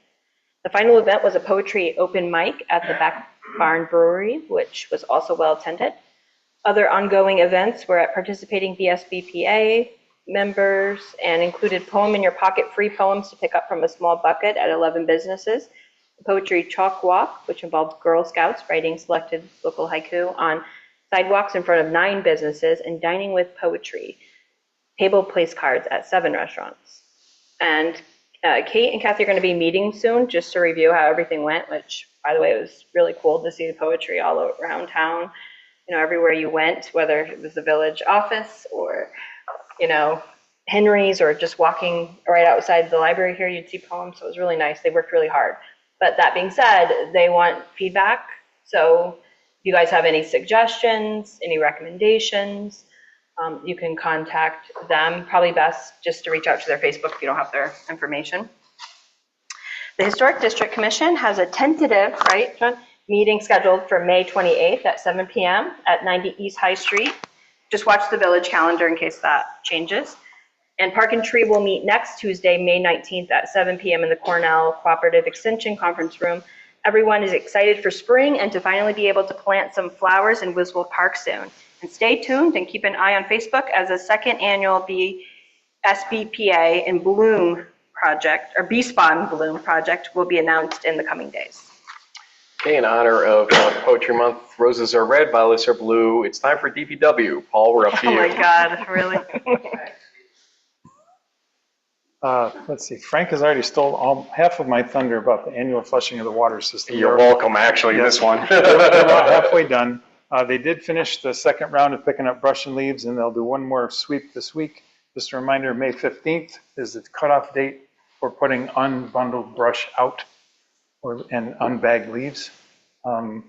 The final event was a poetry open mic at the Back Barn Brewery, which was also well attended. Other ongoing events were at participating BSBPA members and included Poem in Your Pocket free poems to pick up from a small bucket at 11 businesses, a poetry chalk walk, which involved Girl Scouts writing selected local haiku on sidewalks in front of 9 businesses, and dining with poetry, table place cards at 7 restaurants. And Kate and Kathy are going to be meeting soon just to review how everything went, which, by the way, it was really cool to see the poetry all around town, everywhere you went, whether it was the village office or Henry's, or just walking right outside the library here, you'd see poems. So it was really nice. They worked really hard. But that being said, they want feedback. So if you guys have any suggestions, any recommendations, you can contact them. Probably best just to reach out to their Facebook if you don't have their information. The Historic District Commission has a tentative, right, John, meeting scheduled for May 28th at 7 p.m. at 90 East High Street. Just watch the village calendar in case that changes. And Park and Tree will meet next Tuesday, May 19th at 7 p.m. in the Cornell Cooperative Extension Conference Room. Everyone is excited for spring and to finally be able to plant some flowers in Wiswell Park soon. And stay tuned and keep an eye on Facebook as a second annual SBPA in Bloom project, or bee spawn balloon project, will be announced in the coming days. Okay, in honor of Poetry Month, roses are red, violets are blue. It's time for DPW. Paul, we're up to Oh you. my God, really? Let's see, Frank has already stole half of my thunder about the annual flushing of the water system. You're welcome, actually, Yes. this one. They're about halfway done. They did finish the second round of picking up brush and leaves, and they'll do one more sweep this week. Just a reminder, May 15th is the cutoff date for putting unbundled brush out and unbagged leaves. And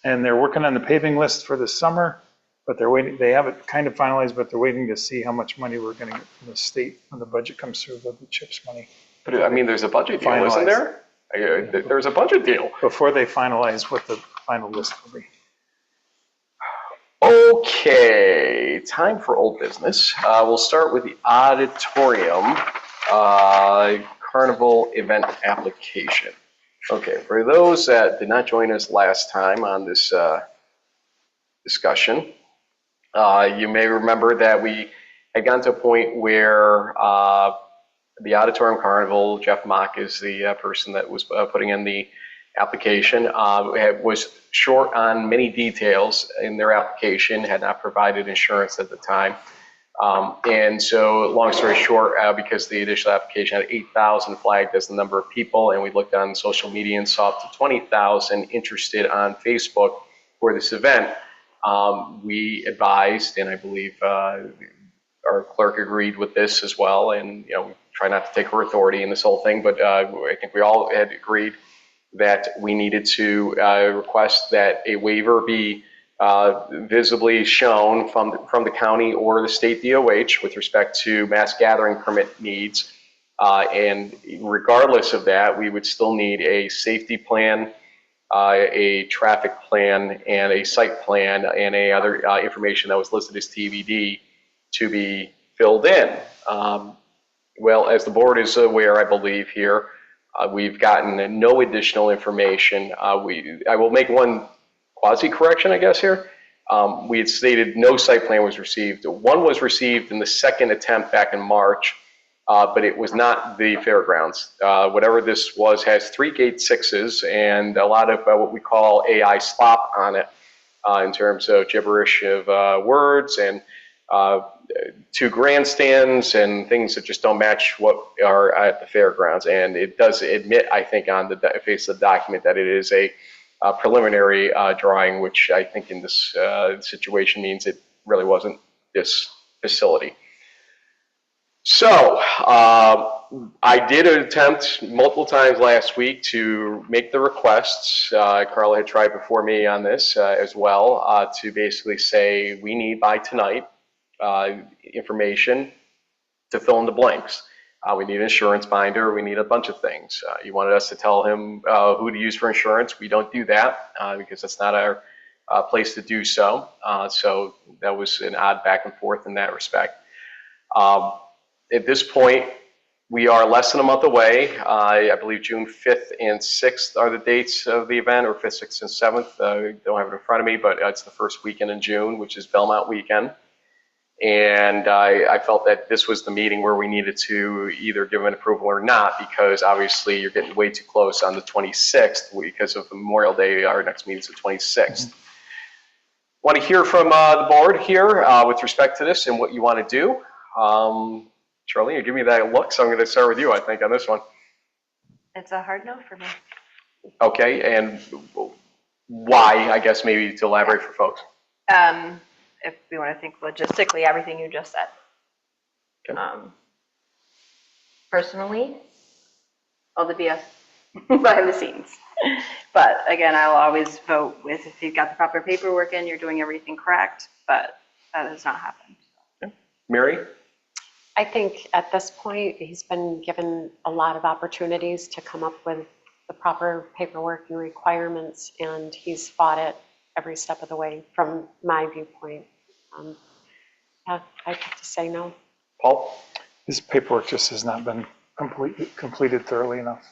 they're working on the paving list for the summer, but they're waiting. They have it kind of finalized, but they're waiting to see how much money we're going to get from the state when the budget comes through, the CHIPS money. But I mean, there's a budget deal, isn't there? There's a budget deal. Before they finalize what the final list will be. Okay, time for old business. We'll start with the auditorium carnival event application. Okay, for those that did not join us last time on this discussion, you may remember that we had gotten to a point where the auditorium carnival, Jeff Mock is the person that was putting in the application, was short on many details in their application, had not provided insurance at the time. And so, long story short, because the initial application had 8,000 flagged as the number of people, and we looked on social media and saw up to 20,000 interested on Facebook for this event, we advised, and I believe our clerk agreed with this as well, and we try not to take her authority in this whole thing, but I think we all had agreed that we needed to request that a waiver be visibly shown from the county or the state DOH with respect to mass gathering permit needs. And regardless of that, we would still need a safety plan, a traffic plan, and a site plan, and a other information that was listed as TBD to be filled in. Well, as the board is aware, I believe here, we've gotten no additional information. I will make one quasi-correction, I guess, here. We had stated no site plan was received. One was received in the second attempt back in March, but it was not the fairgrounds. Whatever this was has 3 gate 6s and a lot of what we call AI slop on it in terms of gibberish of words and 2 grandstands and things that just don't match what are at the fairgrounds. And it does admit, I think, on the face of the document that it is a preliminary drawing, which I think in this situation means it really wasn't this facility. So I did attempt multiple times last week to make the requests. Carla had tried before me on this as well to basically say we need by tonight information to fill in the blanks. We need an insurance binder. We need a bunch of things. You wanted us to tell him who to use for insurance. We don't do that because that's not our place to do so. So that was an odd back and forth in that respect. At this point, we are less than a month away. I believe June 5th and 6th are the dates of the event, or 5th, 6th, and 7th. I don't have it in front of me, but it's the first weekend in June, which is Belmont weekend. And I felt that this was the meeting where we needed to either give an approval or not, because obviously you're getting way too close on the 26th because of Memorial Day. Our next meeting is the 26th. Want to hear from the board here with respect to this and what you want to do. Charlene, you give me that look, so I'm going to start with you, I think, on this one. It's a hard no for me. Okay, and why, I guess, maybe to elaborate for folks. If we want to think logistically, everything you just said. Okay. Personally, all the BS behind the scenes. But again, I'll always vote with if you've got the proper paperwork in, you're doing everything correct, but that has not happened. Okay. Mary? I think at this point, he's been given a lot of opportunities to come up with the proper paperwork and requirements, and he's fought it every step of the way from my viewpoint. Yeah, I'd have to say no. Paul? His paperwork just has not been completed thoroughly enough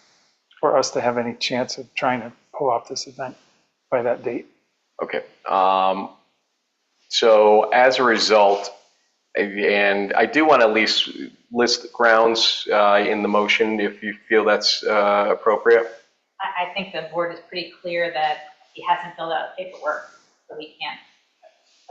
for us to have any chance of trying to pull off this event by that date. Okay. So as a result, And I do want to at least list grounds in the motion if you feel that's appropriate. I think the board is pretty clear that he hasn't filled out paperwork, so he can't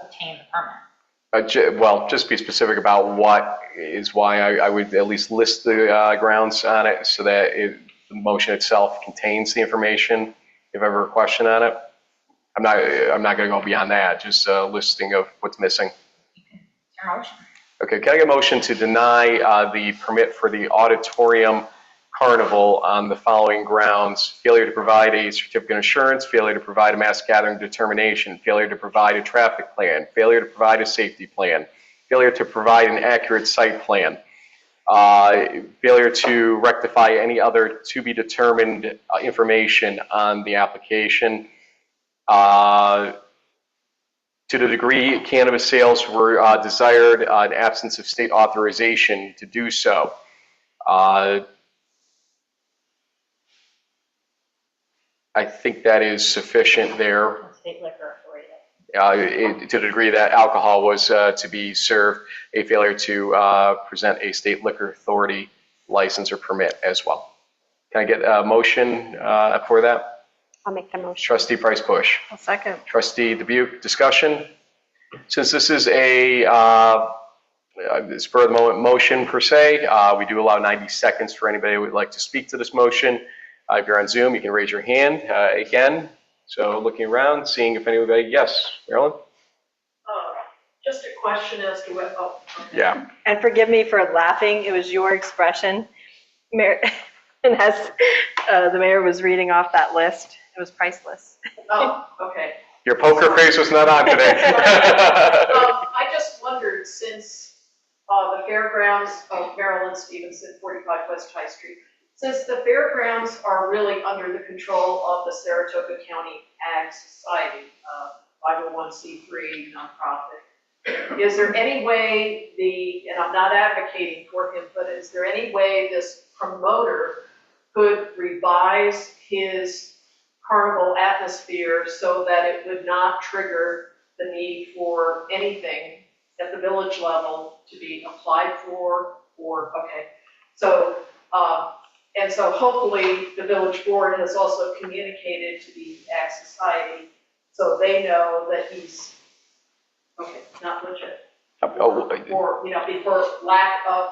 obtain the permit. Well, just be specific about what is why I would at least list the grounds on it so that the motion itself contains the information. If you have a question on it, I'm not going to go beyond that. Just a listing of what's missing. Your motion. Okay, can I get a motion to deny the permit for the auditorium carnival on the following grounds: failure to provide a certificate of insurance, failure to provide a mass gathering determination, failure to provide a traffic plan, failure to provide a safety plan, failure to provide an accurate site plan, failure to rectify any other to be determined information on the application. To the degree cannabis sales were desired in absence of state authorization to do so. I think that is sufficient there. State liquor authority. To the degree that alcohol was to be served, a failure to present a state liquor authority license or permit as well. Can I get a motion for that? I'll make the motion. Trustee Price-Bush. I'll second. Trustee Dubuque, discussion? Since this is a spur of the moment motion per se, we do allow 90 seconds for anybody who would like to speak to this motion. If you're on Zoom, you can raise your hand again. So looking around, seeing if anybody, yes, Marilyn? Just a question as to what, okay. Yeah. And forgive me for laughing, it was your expression. And as the mayor was reading off that list, it was priceless. Oh, okay. Your poker face was not on today. I just wondered, since the fairgrounds of Maryland Stevenson, 45 West High Street, since the fairgrounds are really under the control of the Saratoga County Ag Society, 501c3 nonprofit, is there any way and I'm not advocating for him, but is there any way this promoter could revise his carnival atmosphere so that it would not trigger the need for anything at the village level to be applied for, okay. So, and so hopefully the village board has also communicated to the Ag Society so they know that he's, okay, not legit. Or, before lack of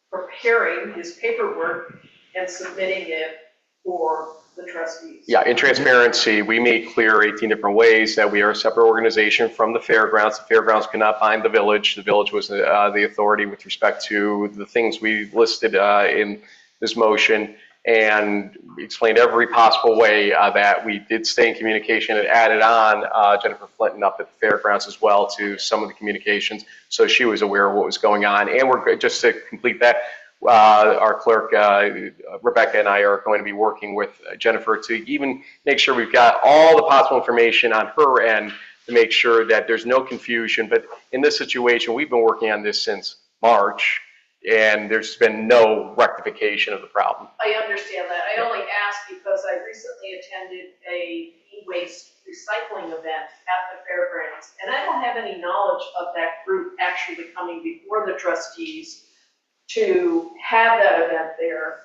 preparing his paperwork and submitting it for the trustees. Yeah, in transparency, we made clear 18 different ways that we are a separate organization from the fairgrounds. The fairgrounds cannot bind the village. The village was the authority with respect to the things we listed in this motion, and explained every possible way that we did stay in communication, and added on Jennifer Flinton up at the fairgrounds as well to some of the communications, so she was aware of what was going on. And we're just to complete that, our clerk, Rebecca, and I are going to be working with Jennifer to even make sure we've got all the possible information on her end to make sure that there's no confusion. But in this situation, we've been working on this since March, and there's been no rectification of the problem. I understand that. I only asked because I recently attended a e-waste recycling event at the fairgrounds, and I don't have any knowledge of that group actually coming before the trustees to have that event there.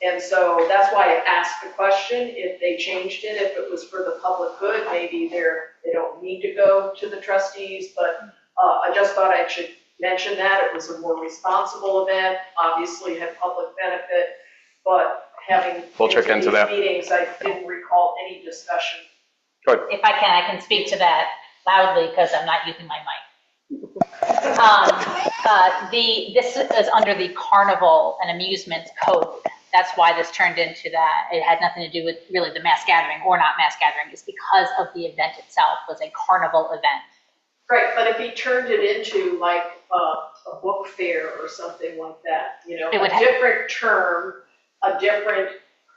And so that's why I asked the question, if they changed it, if it was for the public good, maybe they don't need to go to the trustees, but I just thought I should mention that. It was a more responsible event, obviously had public benefit, but having we'll check into these that. meetings, I didn't recall any discussion. Good. If I can speak to that loudly because I'm not using my mic. This is under the Carnival and Amusements Code. That's why this turned into that. It had nothing to do with really the mass gathering or not mass gathering. It's because of the event itself was a carnival event. Right, but if he turned it into like a book fair or something like that, a different term, a different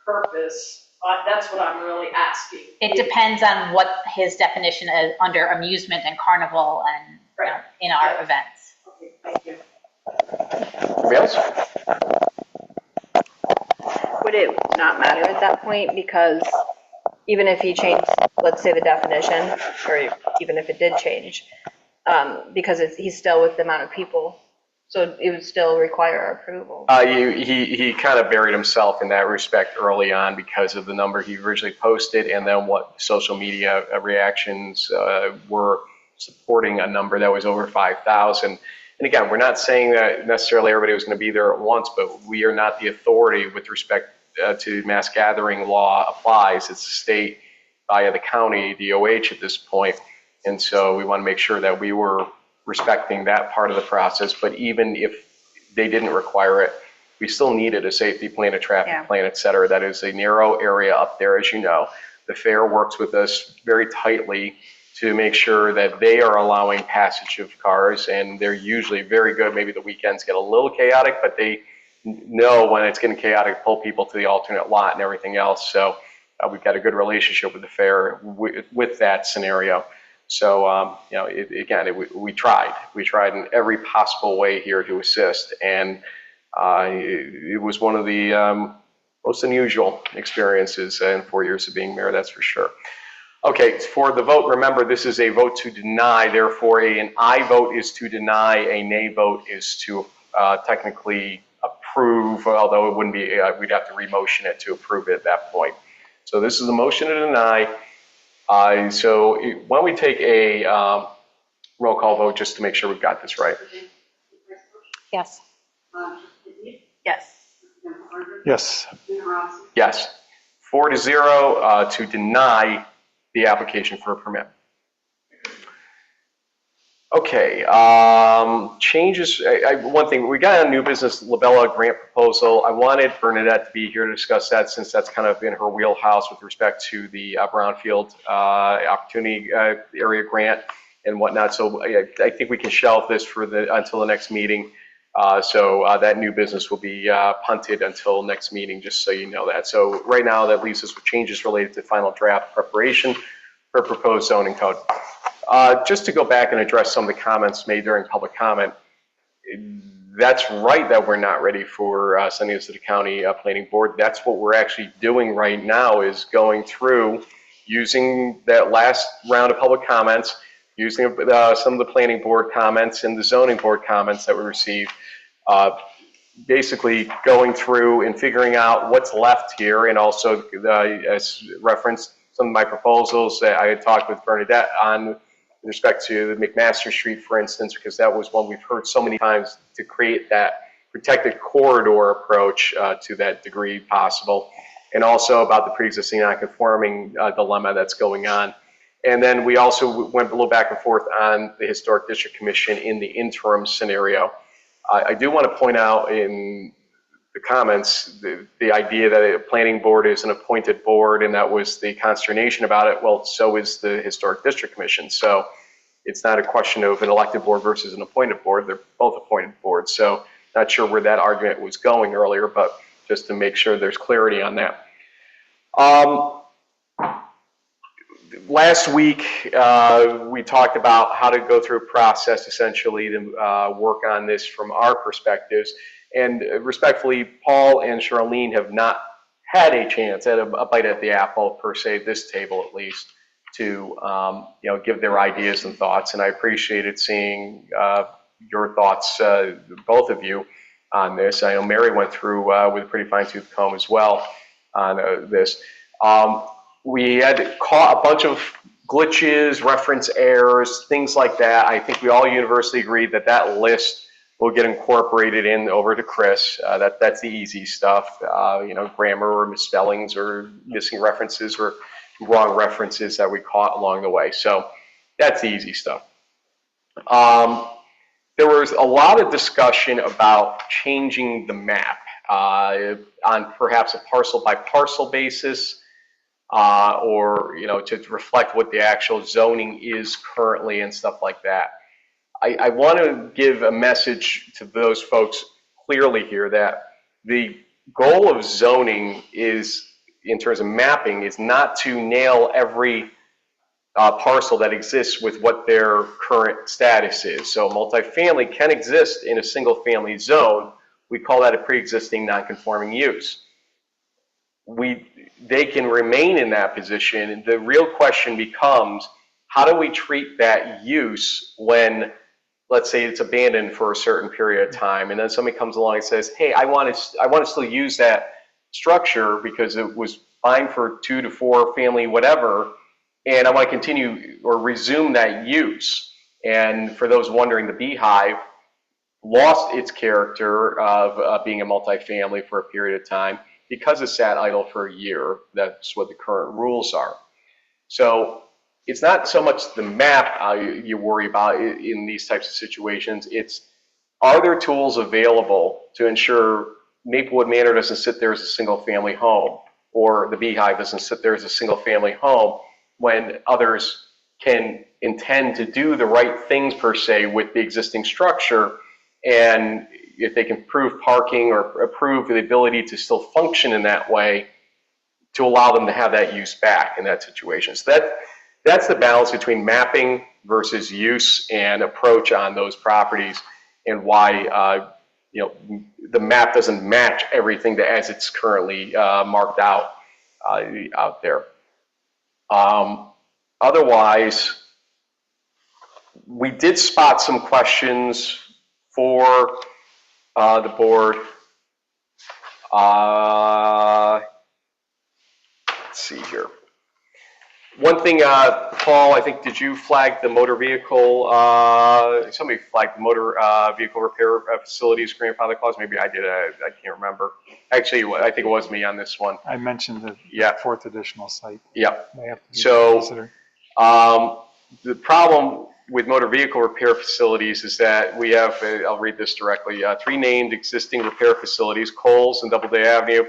purpose, that's what I'm really asking. It depends on what his definition is under amusement and carnival and in our events. Okay, thank you. Anybody else? Would it not matter at that point? Because even if he changed, let's say, the definition, or even if it did change, because he's still with the amount of people. So it would still require our approval. He kind of buried himself in that respect early on because of the number he originally posted and then what social media reactions were supporting a number that was over 5,000. And again, we're not saying that necessarily everybody was going to be there at once, but we are not the authority with respect to mass gathering law applies. It's the state via the county, DOH at this point. And so we want to make sure that we were respecting that part of the process. But even if they didn't require it, we still needed a safety plan, a traffic plan, et cetera. That is a narrow area up there, as you know. The fair works with us very tightly to make sure that they are allowing passage of cars, and they're usually very good. Maybe the weekends get a little chaotic, but they know when it's getting chaotic, pull people to the alternate lot and everything else. So we've got a good relationship with the fair with that scenario. So, we tried. We tried in every possible way here to assist, and it was one of the most unusual experiences in 4 years of being mayor, that's for sure. Okay, for the vote, remember this is a vote to deny, therefore an aye vote is to deny, a nay vote is to technically approve, although it wouldn't be, we'd have to re-motion it to approve it at that point. So this is a motion to deny. So why don't we take a roll call vote just to make sure we've got this right? Yes. Yes. Yes. Yes. 4-0 to deny the application for a permit. Okay, changes. One thing, we got a new business Labella grant proposal. I wanted Bernadette to be here to discuss that since that's kind of in her wheelhouse with respect to the Brownfield opportunity area grant and whatnot. So I think we can shelve this for until the next meeting. So that new business will be punted until next meeting, just so you know that. So right now that leaves us with changes related to final draft preparation for proposed zoning code. Just to go back and address some of the comments made during public comment, that's right that we're not ready for sending this to the county planning board. That's what we're actually doing right now, is going through using that last round of public comments, using some of the planning board comments and the zoning board comments that we received, basically going through and figuring out what's left here, and also as referenced some of my proposals that I had talked with Bernadette on with respect to McMaster Street, for instance, because that was one we've heard so many times, to create that protected corridor approach to that degree possible, and also about the pre-existing non-conforming dilemma that's going on. And then we also went a little back and forth on the Historic District Commission in the interim scenario. I do want to point out in the comments the idea that a planning board is an appointed board, and that was the consternation about it. Well, so is the Historic District Commission. So it's not a question of an elected board versus an appointed board. They're both appointed boards. So not sure where that argument was going earlier, but just to make sure there's clarity on that. Last week, we talked about how to go through a process essentially to work on this from our perspectives. And respectfully, Paul and Charlene have not had a chance at a bite at the apple, per se, this table at least, to give their ideas and thoughts. And I appreciated seeing your thoughts, both of you, on this. I know Mary went through with a pretty fine-tooth comb as well on this. We had caught a bunch of glitches, reference errors, things like that. I think we all universally agreed that that list will get incorporated in over to Chris. That's the easy stuff, grammar or misspellings or missing references or wrong references that we caught along the way. So that's the easy stuff. There was a lot of discussion about changing the map on perhaps a parcel by parcel basis, or to reflect what the actual zoning is currently and stuff like that. I want to give a message to those folks clearly here that the goal of zoning is, in terms of mapping, is not to nail every parcel that exists with what their current status is. So multifamily can exist in a single family zone. We call that a pre-existing non-conforming use. They can remain in that position. The real question becomes, how do we treat that use when, let's say it's abandoned for a certain period of time, and then somebody comes along and says, hey, I want to still use that structure because it was fine for 2 to 4 family, whatever, and I want to continue or resume that use. And for those wondering, the Beehive lost its character of being a multifamily for a period of time because it sat idle for a year. That's what the current rules are. So it's not so much the map you worry about in these types of situations. It's, are there tools available to ensure Maplewood Manor doesn't sit there as a single family home, or the Beehive doesn't sit there as a single family home, when others can intend to do the right things per se with the existing structure, and if they can prove parking or prove the ability to still function in that way, to allow them to have that use back in that situation. So that's the balance between mapping versus use and approach on those properties, and why the map doesn't match everything as it's currently marked out there. Otherwise, we did spot some questions for the board. Let's see here. One thing, Paul, I think, did you flag the motor vehicle? Somebody flagged the motor vehicle repair facilities grandfather clause. Maybe I did. I can't remember. Actually, I think it was me on this one. I mentioned the fourth additional site. Yeah. So the problem with motor vehicle repair facilities is that we have, I'll read this directly, 3 named existing repair facilities, Coles and Doubleday Avenue.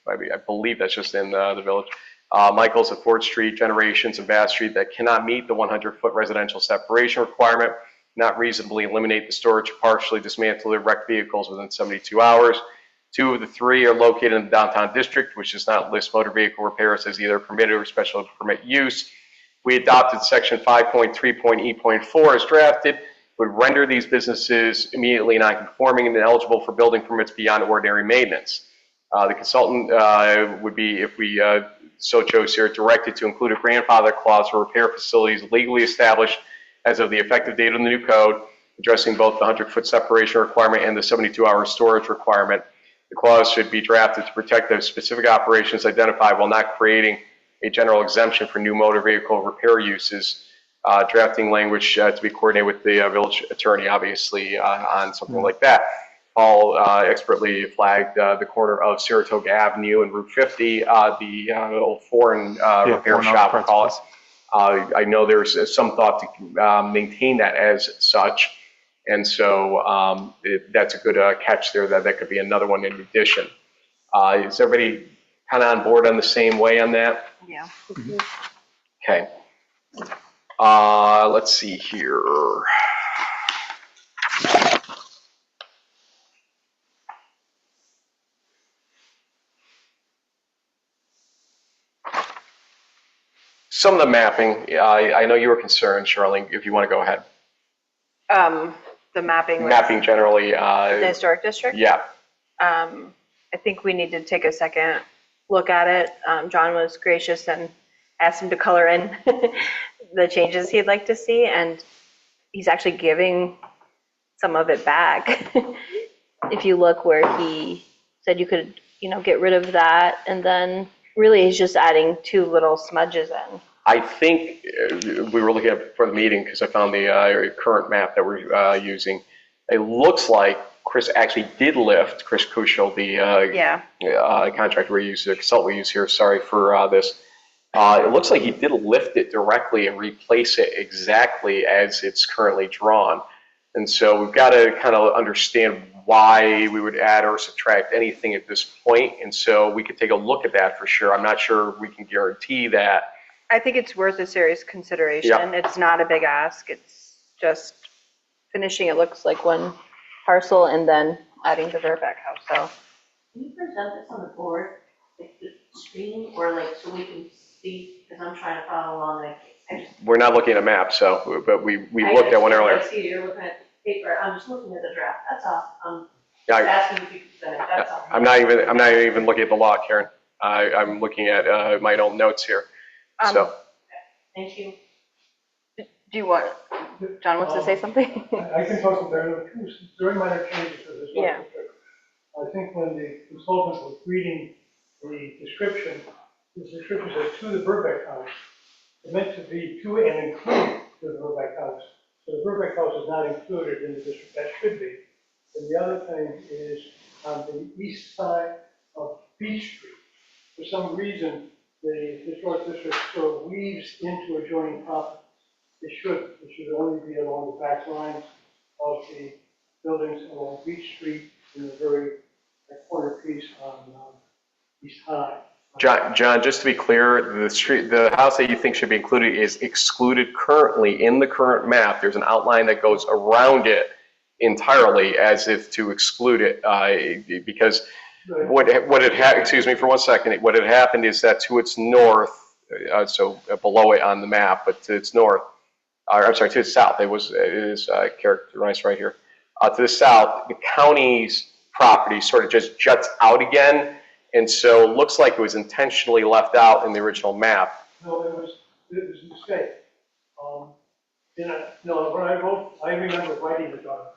I believe that's just in the village. Michael's at Ford Street, Generations and Bass Street, that cannot meet the 100-foot residential separation requirement, not reasonably eliminate the storage, partially dismantle the wrecked vehicles within 72 hours. 2 of the 3 are located in the downtown district, which does not list motor vehicle repairs as either permitted or special permit use. We adopted section 5.3.E.4 as drafted, would render these businesses immediately non-conforming and eligible for building permits beyond ordinary maintenance. The consultant would be, if we so chose here, directed to include a grandfather clause for repair facilities legally established as of the effective date of the new code, addressing both the 100-foot separation requirement and the 72-hour storage requirement. The clause should be drafted to protect those specific operations identified while not creating a general exemption for new motor vehicle repair uses. Drafting language to be coordinated with the village attorney, obviously, on something like that. Paul expertly flagged the corner of Saratoga Avenue and Route 50, the old foreign repair shop, we'll call it. I know there's some thought to maintain that as such, and so that's a good catch there. That could be another one in addition. Is everybody kind of on board on the same way on that? Yeah. Okay. Let's see here. Some of the mapping, I know you were concerned, Charlene, if you want to go ahead. The mapping. Mapping generally. The historic district? Yeah. I think we need to take a second look at it. John was gracious and asked him to color in the changes he'd like to see, and he's actually giving some of it back. If you look where he said you could, get rid of that, and then really he's just adding 2 little smudges in. I think we were looking at for the meeting because I found the current map that we're using. It looks like Chris actually did lift, Chris Kushel, the contractor we use, the consultant we use here, sorry for this. It looks like he did lift it directly and replace it exactly as it's currently drawn. And so we've got to kind of understand why we would add or subtract anything at this point. And so we could take a look at that for sure. I'm not sure we can guarantee that. I think it's worth a serious consideration. Yep. It's not a big ask. It's just finishing, it looks like one parcel, and then adding the Verbeck house. So Can you present this on the board, like the screen, or so we can see, because I'm trying to follow along, We're not looking at a map, but we looked at one earlier. I see you're looking at the paper, I'm just looking at the draft, that's all. I'm Yeah, asking if you could present it, that's all. I'm not even looking at the law, Karen. I'm looking at my own notes here. So Thank you. Do you want, John wants to say something? I can talk about there. Very minor changes to this. Yeah. I think when the consultant was reading the description says to the Burbeck House. It meant to be to and include the Burbeck House. So the Burbeck House is not included in the district. That should be. And the other thing is on the east side of Beach Street. For some reason, the historic district sort of weaves into adjoining properties. It should only be along the back lines of the buildings along Beach Street in the very corner piece on East High. John, just to be clear, the house that you think should be included is excluded currently in the current map. There's an outline that goes around it entirely as if to exclude it, because what had happened, excuse me for 1 second, what had happened is that to its north, so below it on the map, but to its north, I'm sorry, to its south, it is characterized right here. To the south, the county's property sort of just juts out again. And so it looks like it was intentionally left out in the original map. No, it was a mistake. No, when I wrote, I remember writing the document.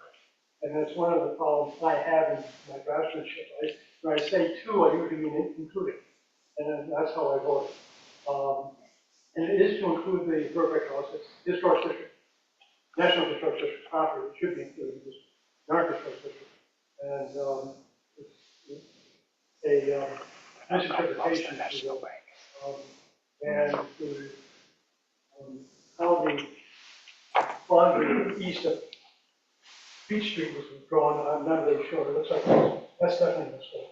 And that's one of the problems I have in my draftsmanship. When I say to, I usually mean including. And that's how I wrote it. And it is to include the Burbeck House. It's historic district, National Historic District property. It should be included in this non-historic district. And it's a misinterpretation. And how the boundary east of Beach Street was drawn, I'm not really sure. It looks like that's definitely a mistake.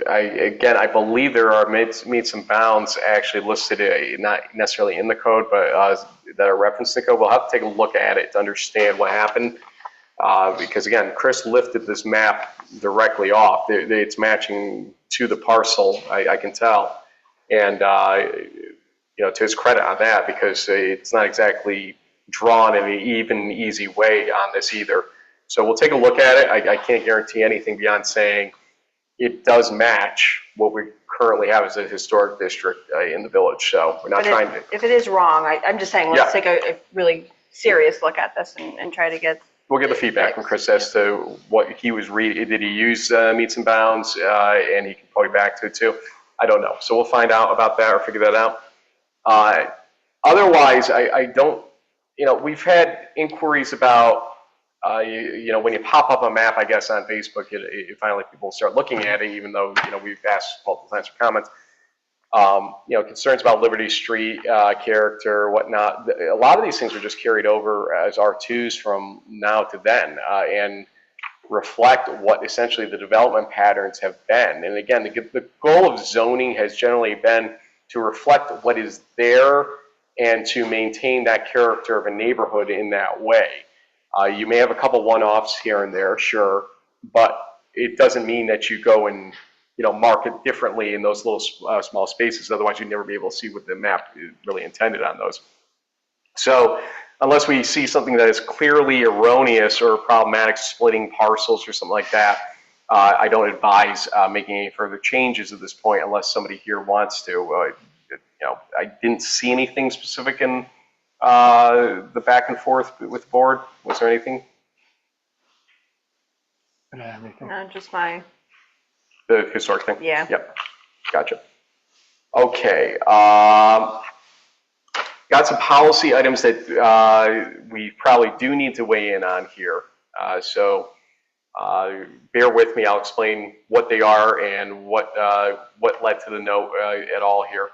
I believe there are meets and bounds actually listed, not necessarily in the code, but that are referenced in the code. We'll have to take a look at it to understand what happened. Because again, Chris lifted this map directly off. It's matching to the parcel, I can tell. And, to his credit on that, because it's not exactly drawn in an even, easy way on this either. So we'll take a look at it. I can't guarantee anything beyond saying it does match what we currently have as a historic district in the village. So we're not trying to. If it is wrong, I'm just saying, let's take a really serious look at this and try to get. We'll get the feedback from Chris as to what he was reading. Did he use meets and bounds? And he can point back to it too. I don't know. So we'll find out about that or figure that out. Otherwise, I don't, we've had inquiries about, when you pop up a map, I guess, on Facebook, it finally people start looking at it, even though, we've asked multiple times for comments. Concerns about Liberty Street character, whatnot. A lot of these things are just carried over as R2s from now to then and reflect what essentially the development patterns have been. And again, the goal of zoning has generally been to reflect what is there and to maintain that character of a neighborhood in that way. You may have a couple one-offs here and there, sure, but it doesn't mean that you go and mark it differently in those little small spaces. Otherwise, you'd never be able to see what the map really intended on those. So unless we see something that is clearly erroneous or problematic, splitting parcels or something like that, I don't advise making any further changes at this point unless somebody here wants to. I didn't see anything specific in the back and forth with the board. Was there anything? Just my. The historic thing? Yeah. Yep. Gotcha. Okay. Got some policy items that we probably do need to weigh in on here. So bear with me. I'll explain what they are and what led to the note at all here.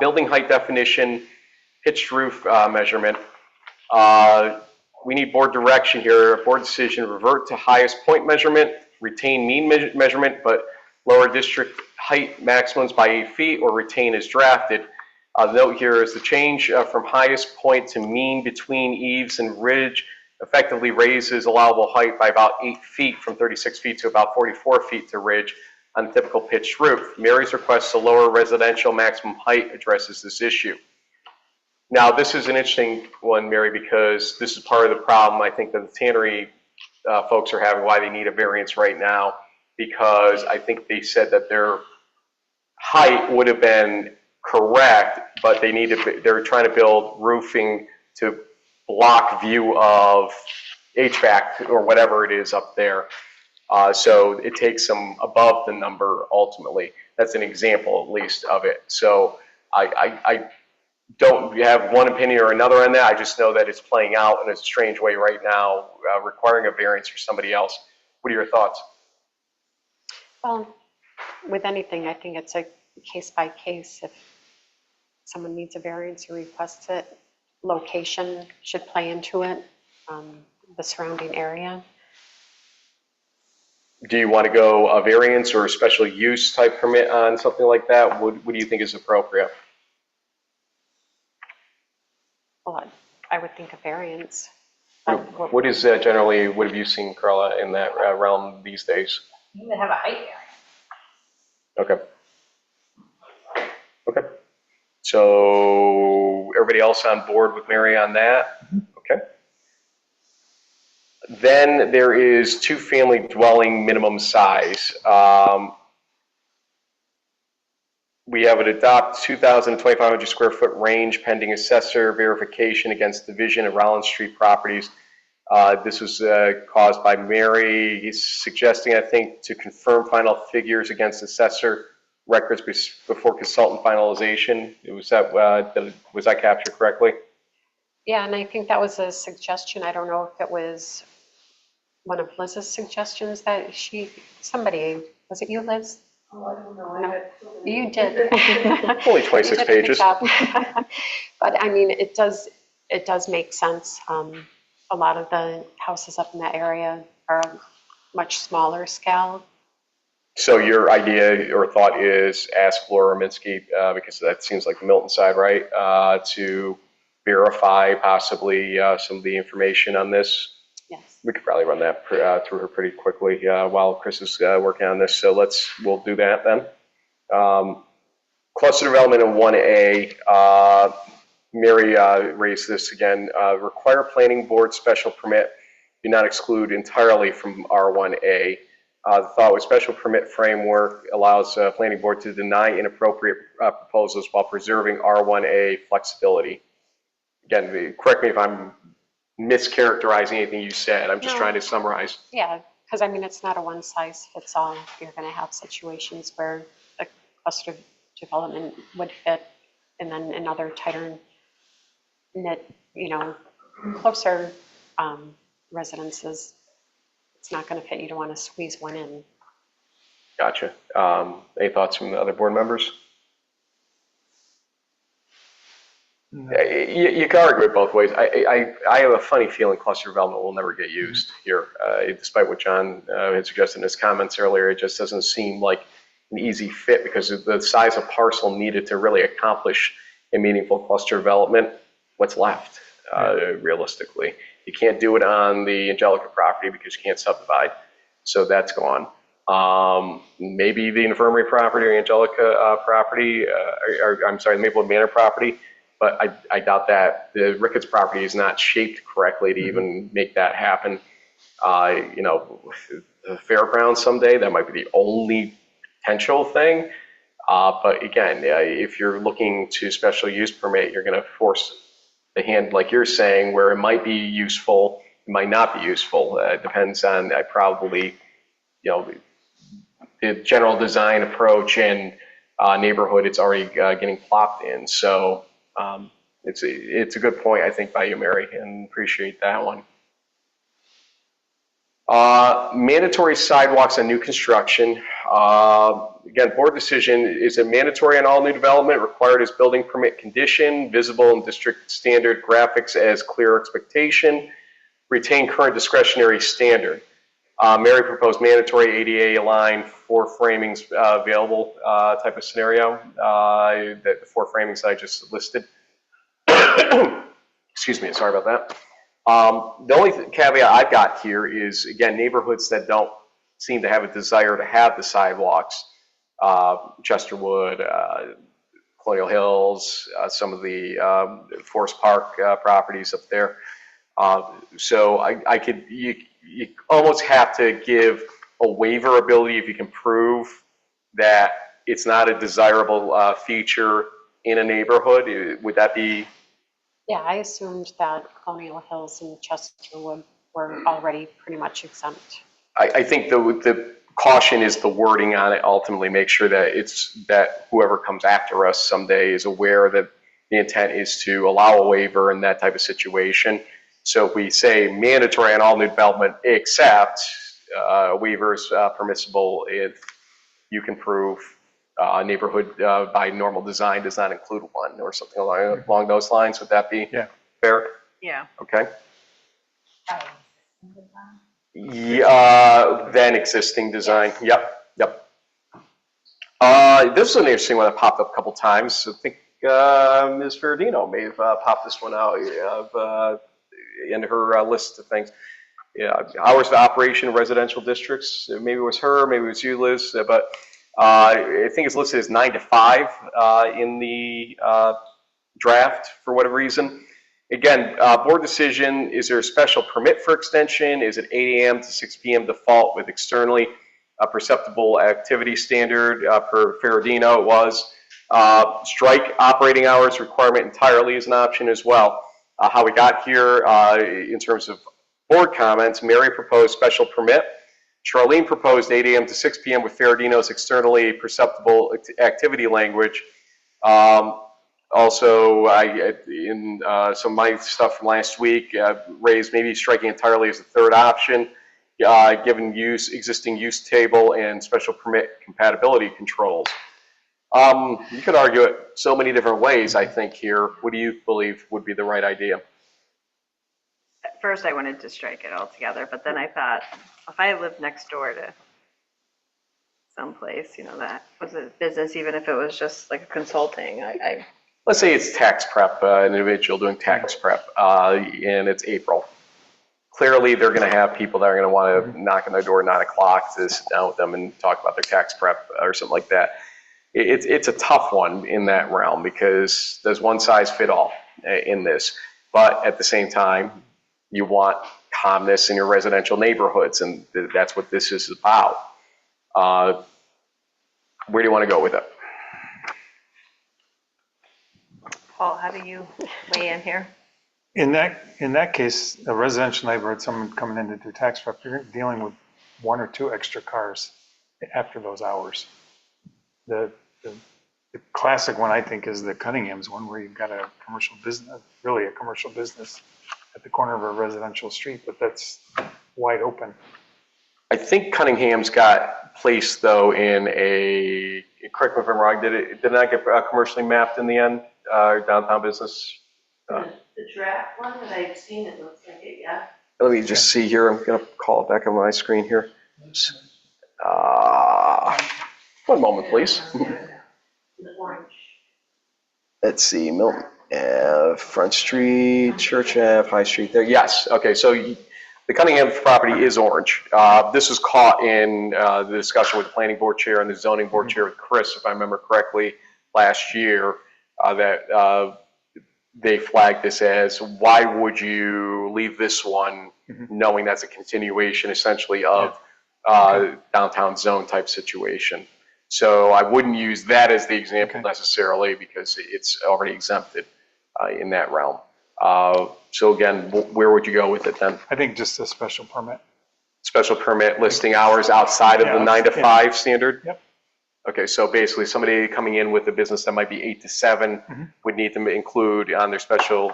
Building height definition, pitched roof measurement. We need board direction here. Board decision, revert to highest point measurement, retain mean measurement, but lower district height maximums by 8 feet, or retain as drafted. The note here is the change from highest point to mean between eaves and ridge effectively raises allowable height by about 8 feet, from 36 feet to about 44 feet to ridge on a typical pitched roof. Mary's request to lower residential maximum height addresses this issue. Now, this is an interesting one, Mary, because this is part of the problem I think that the tannery folks are having, why they need a variance right now, because I think they said that their height would have been correct, but they're trying to build roofing to block view of HVAC or whatever it is up there. So it takes them above the number ultimately. That's an example, at least, of it. So I don't have one opinion or another on that. I just know that it's playing out in a strange way right now, requiring a variance for somebody else. What are your thoughts? Well, with anything, I think it's a case by case. If someone needs a variance or requests it, location should play into it, the surrounding area. Do you want to go a variance or a special use type permit on something like that? What do you think is appropriate? Well, I would think a variance. What is generally, what have you seen, Carla, in that realm these days? You would have a height variance. Okay. Okay. So everybody else on board with Mary on that? Okay. Then there is two-family dwelling minimum size. We have it adopt 2,000 to 2,500 square foot range pending assessor verification against Division of Rollins Street properties. This was caused by Mary. He's suggesting, I think, to confirm final figures against assessor records before consultant finalization. Was that captured correctly? Yeah, and I think that was a suggestion. I don't know if it was one of Liz's suggestions that somebody, was it you, Liz? Oh, I don't know. No, you did. Only 26 pages. But I mean, it does make sense. A lot of the houses up in that area are much smaller scale. So your idea or thought is ask Laura Minsky, because that seems like the Milton side, right, to verify possibly some of the information on this. Yes. We could probably run that through her pretty quickly while Chris is working on this. So we'll do that then. Cluster development in 1A. Mary raised this again. Require planning board special permit. Do not exclude entirely from R1A. The thought was special permit framework allows planning board to deny inappropriate proposals while preserving R1A flexibility. Again, correct me if I'm mischaracterizing anything you said. I'm just trying to summarize. Yeah, because I mean, it's not a one size fits all. You're going to have situations where a cluster development would fit, and then another tighter knit, closer residences, it's not going to fit. You don't want to squeeze one in. Gotcha. Any thoughts from the other board members? No. You can argue it both ways. I have a funny feeling cluster development will never get used here, despite what John had suggested in his comments earlier. It just doesn't seem like an easy fit because of the size of parcel needed to really accomplish a meaningful cluster development. What's left, realistically? You can't do it on the Angelica property because you can't subdivide, so that's gone. Maybe the Infirmary property or Angelica property, I'm sorry, the Maplewood Manor property, but I doubt that. The Ricketts property is not shaped correctly to even make that happen. The fairgrounds someday, that might be the only potential thing. But again, if you're looking to special use permit, you're going to force the hand, like you're saying, where it might be useful, it might not be useful. It depends on probably, the general design approach and neighborhood it's already getting plopped in. So it's a good point, I think, by you, Mary, and appreciate that one. Mandatory sidewalks on new construction. Again, board decision, is it mandatory on all new development, required as building permit condition, visible in district standard graphics as clear expectation, retain current discretionary standard. Mary proposed mandatory ADA aligned 4 framings available type of scenario, the 4 framings I just listed. Excuse me, sorry about that. The only caveat I've got here is, again, neighborhoods that don't seem to have a desire to have the sidewalks, Chesterwood, Colonial Hills, some of the Forest Park properties up there. So you almost have to give a waiver ability if you can prove that it's not a desirable feature in a neighborhood? Would that be? Yeah, I assumed that Colonial Hills and Chesterwood were already pretty much exempt. I think the caution is the wording on it. Ultimately, make sure that whoever comes after us someday is aware that the intent is to allow a waiver in that type of situation. So if we say mandatory on all new development, except waivers permissible if you can prove neighborhood by normal design does not include one, or something along those lines. Would that be fair? Yeah. Okay. Yeah, then existing design. Yep. This is an interesting one that popped up a couple times. I think Ms. Ferradino may have popped this one out in her list of things. Yeah, hours of operation in residential districts. Maybe it was her, maybe it was you, Liz, but I think it's listed as 9 to 5 in the draft for whatever reason. Again, board decision, is there a special permit for extension? Is it 8 a.m. to 6 p.m. default with externally perceptible activity standard per Ferradino? It was. Strike operating hours requirement entirely is an option as well. How we got here in terms of board comments, Mary proposed special permit. Charlene proposed 8 a.m. to 6 p.m. with Ferradino's externally perceptible activity language. Also, in some of my stuff from last week, raised maybe striking entirely as the third option, given existing use table and special permit compatibility controls. You could argue it so many different ways, I think, here. What do you believe would be the right idea? At first I wanted to strike it altogether, but then I thought, if I lived next door to someplace, that was a business, even if it was just like a consulting, Let's say it's tax prep, an individual doing tax prep, and it's April. Clearly, they're going to have people that are going to want to knock on their door at 9 o'clock to sit down with them and talk about their tax prep or something like that. It's a tough one in that realm because there's one size fit all in this. But at the same time, you want calmness in your residential neighborhoods, and that's what this is about. Where do you want to go with it? Paul, how do you weigh in here? In that case, a residential neighborhood, someone coming in to do tax prep, you're dealing with 1 or 2 extra cars after those hours. The classic one, I think, is the Cunningham's one, where you've got a commercial business, really a commercial business at the corner of a residential street, but that's wide open. I think Cunningham's got placed, though, in a, correct me if I'm wrong, did it not get commercially mapped in the end, downtown business? The draft one that I've seen, it looks like it, yeah. Let me just see here. I'm going to call it back on my screen here. One moment, please. The orange. Let's see, Milton Ave, Front Street, Church Ave, High Street there. Yes, okay, so the Cunningham property is orange. This was caught in the discussion with the planning board chair and the zoning board chair with Chris, if I remember correctly, last year, that they flagged this as, why would you leave this one knowing that's a continuation essentially of downtown zone type situation? So I wouldn't use that as the example necessarily because it's already exempted in that realm. So again, where would you go with it then? I think just a special permit. Special permit listing hours outside of the 9 to 5 standard? Yep. Okay, so basically somebody coming in with a business that might be 8 to 7 would need to include on their special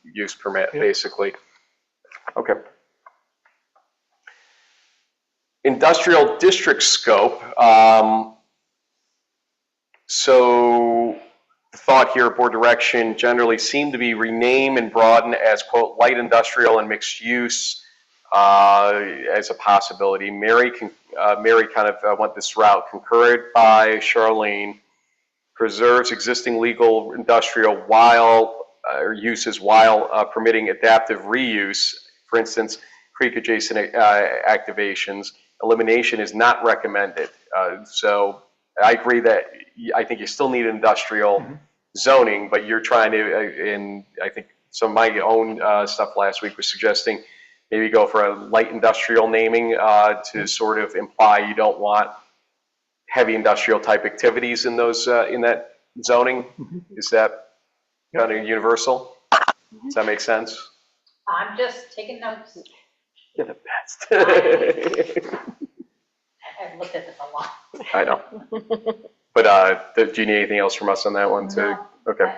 use permit, basically. Okay. Industrial district scope. So the thought here, board direction, generally seem to be rename and broaden as, quote, light industrial and mixed use as a possibility. Mary kind of went this route, concurred by Charlene, preserves existing legal industrial uses while permitting adaptive reuse, for instance, creek adjacent activations. Elimination is not recommended. So I agree that I think you still need industrial zoning, but you're trying to, and I think some of my own stuff last week was suggesting maybe go for a light industrial naming to sort of imply you don't want heavy industrial type activities in those in that zoning? Is that kind of universal? Does that make sense? I'm just taking notes. You're the best. I've looked at this a lot. I know. But do you need anything else from us on that one too? No. Okay.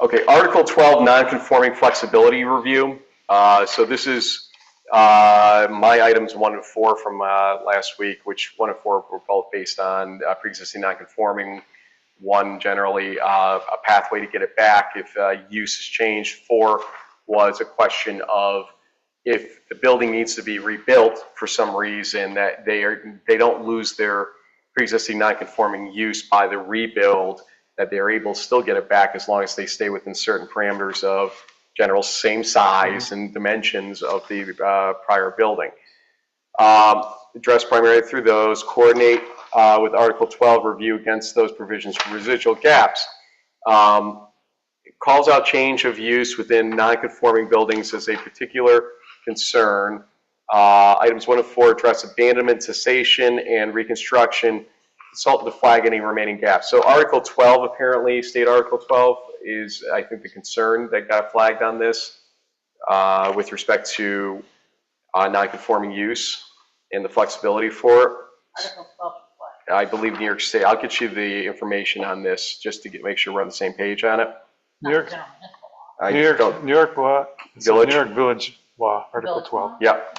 Okay, Article 12, non-conforming flexibility review. So this is my items 1 and 4 from last week, which 1 and 4 were both based on pre-existing non-conforming. 1 generally a pathway to get it back if use is changed. 4 was a question of if the building needs to be rebuilt for some reason, that they don't lose their pre-existing non-conforming use by the rebuild, that they're able to still get it back as long as they stay within certain parameters of general same size and dimensions of the prior building. Address primarily through those, coordinate with Article 12, review against those provisions for residual gaps. It calls out change of use within non-conforming buildings as a particular concern. Items 1 and 4 address abandonment, cessation, and reconstruction. Consult to flag any remaining gaps. So Article 12, apparently, State Article 12 is, I think, the concern that got flagged on this with respect to non-conforming use and the flexibility for it. Article 12 what? I believe New York State. I'll get you the information on this just to make sure we're on the same page on it. New York, General municipal law. New York law, Village. New York Village law, Article Village 12. law? Yep.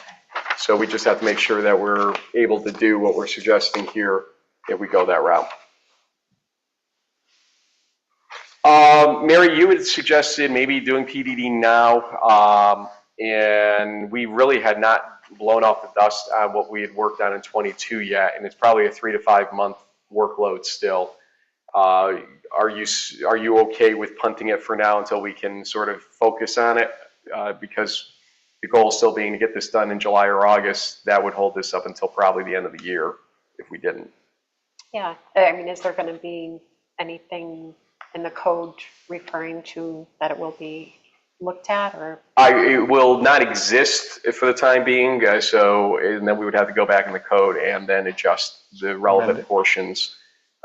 So we just have to make sure that we're able to do what we're suggesting here if we go that route. Mary, you had suggested maybe doing PDD now, and we really had not blown off the dust on what we had worked on in 22 yet, and it's probably a 3 to 5 month workload still. Are you okay with punting it for now until we can sort of focus on it? Because the goal still being to get this done in July or August, that would hold this up until probably the end of the year if we didn't. Yeah, I mean, is there going to be anything in the code referring to that it will be looked at, or? It will not exist for the time being, and then we would have to go back in the code and then adjust the relevant portions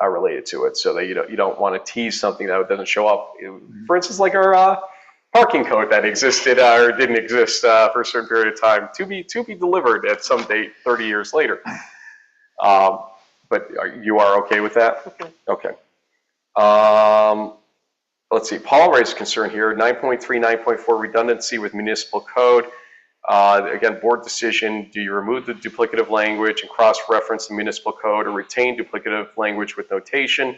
related to it, so that you don't want to tease something that doesn't show up. For instance, like our parking code that existed or didn't exist for a certain period of time to be delivered at some date 30 years later. But you are okay with that? Okay. Let's see. Paul raised a concern here. 9.3, 9.4 redundancy with municipal code. Again, board decision. Do you remove the duplicative language and cross-reference the municipal code, or retain duplicative language with notation?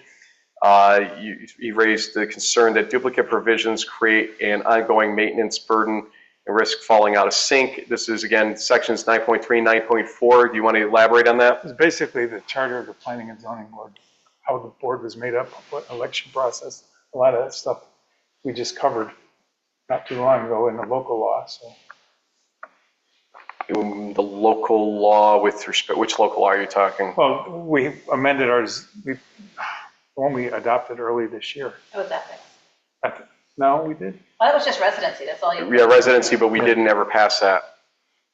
You raised the concern that duplicate provisions create an ongoing maintenance burden and risk falling out of sync. This is, again, sections 9.3, 9.4. Do you want to elaborate on that? It's basically the charter of the Planning and Zoning Board, how the board was made up, what election process, a lot of that stuff we just covered not too long ago in the local law. So The local law with respect, which local law are you talking? well, we amended ours, the one we adopted early this year. It was ethics. No, we did. Well, that was just residency, that's all you. Yeah, residency, but we didn't ever pass that.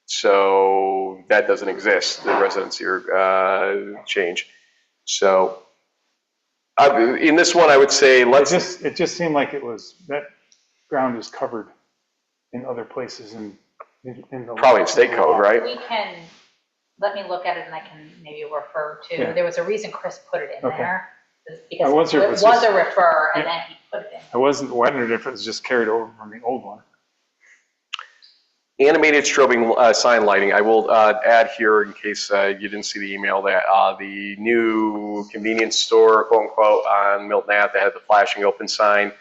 So that doesn't exist, the residency change. So in this one, I would say It just seemed like it was, that ground is covered in other places in the. Probably in state code, right? We can, let me look at it and I can maybe refer to, Yeah. there was a reason Chris put it in Okay. there. I Because wonder if it it's was just- a refer and Yeah. then he put it in. I wondered if it was just carried over from the old one. Animated strobing sign lighting. I will add here, in case you didn't see the email, that the new convenience store, quote unquote, on Milton Ave that had the flashing open sign,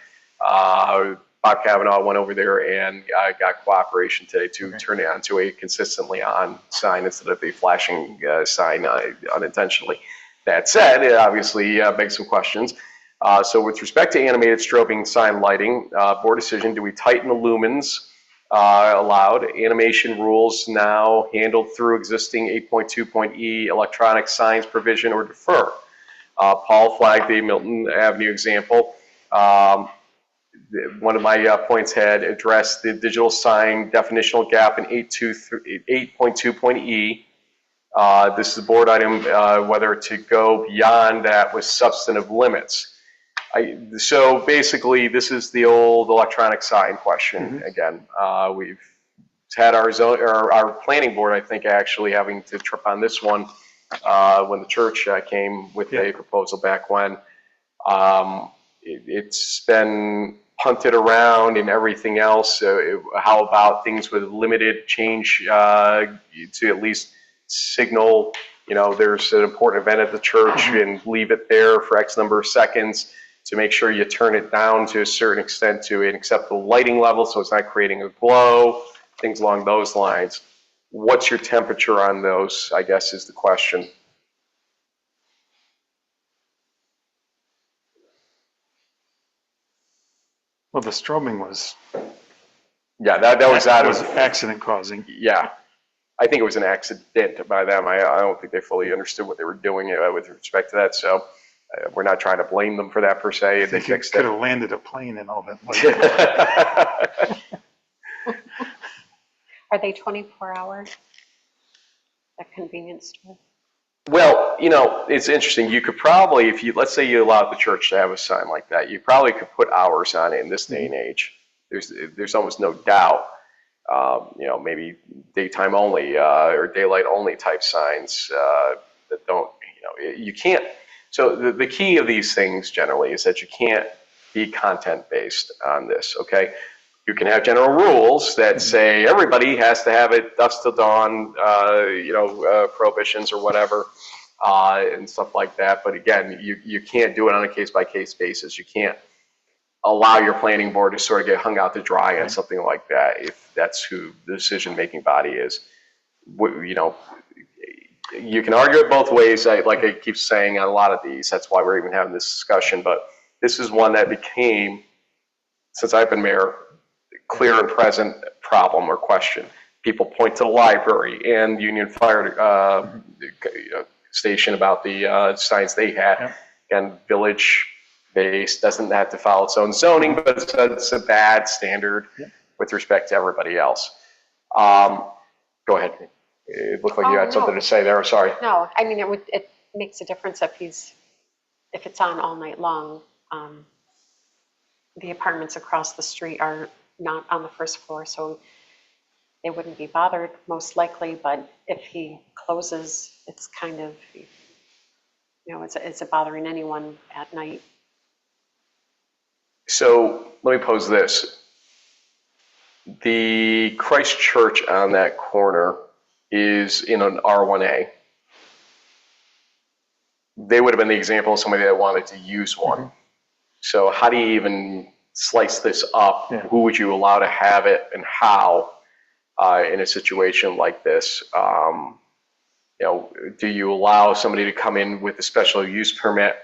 Bob Kavanaugh went over there and got cooperation today to turn it onto a consistently on sign instead of a flashing sign unintentionally. That said, it obviously begs some questions. So with respect to animated strobing sign lighting, board decision, do we tighten the lumens allowed? Animation rules now handled through existing 8.2.e electronic signs provision, or defer? Paul flagged the Milton Avenue example. One of my points had addressed the digital sign definitional gap in 8.2.e. This is a board item, whether to go beyond that with substantive limits. So basically, this is the old electronic sign question again. We've had our planning board, I think, actually having to trip on this one when the church came with a proposal back when. It's been punted around and everything else. How about things with limited change to at least signal, there's an important event at the church and leave it there for X number of seconds to make sure you turn it down to a certain extent to an acceptable lighting level so it's not creating a glow, things along those lines. What's your temperature on those, I guess, is the question. Well, the strobing was. Yeah, that was out of. Accident causing. Yeah. I think it was an accident by them. I don't think they fully understood what they were doing with respect to that. So we're not trying to blame them for that per se. They fixed it. Could have landed a plane and all that. Are they 24 hours? A convenience store? Well, it's interesting. You could probably, let's say you allowed the church to have a sign like that, you probably could put hours on it in this day and age. There's almost no doubt. Maybe daytime only or daylight only type signs that don't, you can't. So the key of these things generally is that you can't be content based on this, okay? You can have general rules that say everybody has to have it dusk till dawn, prohibitions or whatever, and stuff like that. But again, you can't do it on a case-by-case basis. You can't allow your planning board to sort of get hung out to dry on something like that if that's who the decision-making body is. You can argue it both ways, like I keep saying on a lot of these. That's why we're even having this discussion. But this is one that became, since I've been mayor, clear and present problem or question. People point to the library and Union Fire Station about the signs they had. And village base doesn't have to follow its own zoning, but it's a bad standard with respect to everybody else. Go ahead. It looked like you had something to say there. Sorry. No, I mean, it makes a difference if it's on all night long. The apartments across the street are not on the first floor, so they wouldn't be bothered most likely. But if he closes, it's kind of, is it bothering anyone at night? So let me pose this. The Christ Church on that corner is in an R1A. They would have been the example of somebody that wanted to use one. So how do you even slice this up? Who would you allow to have it and how in a situation like this? Do you allow somebody to come in with a special use permit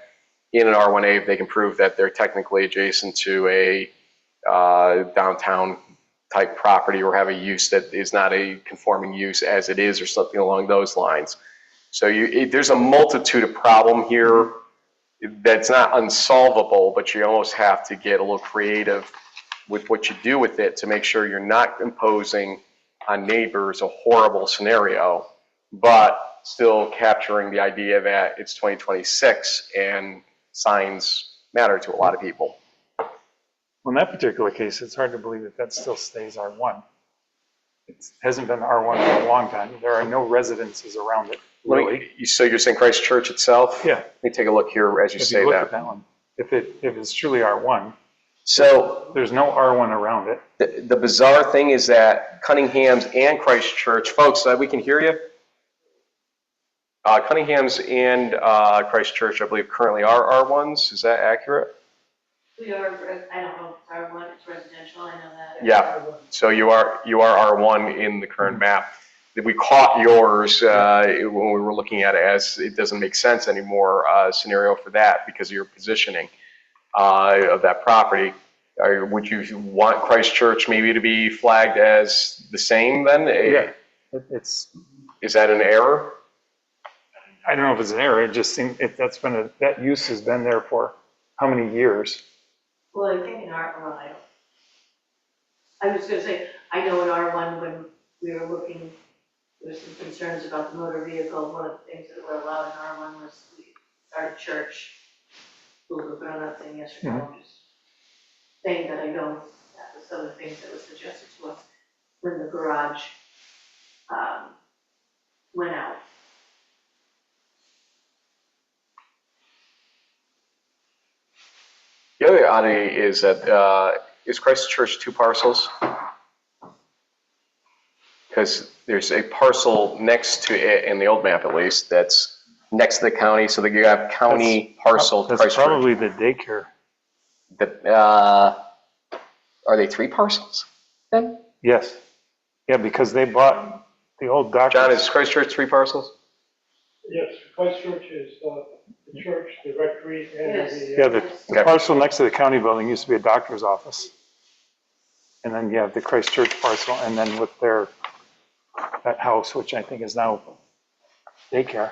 in an R1A if they can prove that they're technically adjacent to a downtown type property or have a use that is not a conforming use as it is or something along those lines? So there's a multitude of problem here that's not unsolvable, but you almost have to get a little creative with what you do with it to make sure you're not imposing on neighbors a horrible scenario, but still capturing the idea that it's 2026 and signs matter to a lot of people. Well, in that particular case, it's hard to believe that still stays R1. It hasn't been R1 for a long time. There are no residences around it, really. So you're saying Christ Church itself? Yeah. Let me take a look here as you say look that. At that one. If it's truly R1, so there's no R1 around it. The bizarre thing is that Cunningham's and Christ Church, folks, we can hear you. Cunningham's and Christ Church, I believe, currently are R1s. Is that accurate? We are, I don't know, if it's R1, it's residential, I know that. Yeah, so you are R1 in the current map. We caught yours when we were looking at it as it doesn't make sense anymore scenario for that because of your positioning of that property. Would you want Christ Church maybe to be flagged as the same then? Yeah, Is that an error? I don't know if it's an error. It just seems that use has been there for how many years? Well, I think in R1, I was going to say, I know in R1 when we were looking There's some concerns about the motor vehicle. One of the things that were allowed in R1 was our church. But I'm not saying yes or no, I'm just saying that I know that was some of the things that was suggested to us when the garage went out. The other oddity is that, is Christ Church 2 parcels? Because there's a parcel next to it, in the old map at least, that's next to the county, so that you have county parcel That's Christ Church. probably the daycare. Are they 3 parcels then? Yes. Yeah, because they bought the old doctor's. John, is Christ Church 3 parcels? Yes, Christ Church is the church, the rectory, and Yes. the. Yeah, the parcel next to the county building used to be a doctor's office. And then you have the Christ Church parcel, and then with that house, which I think is now daycare.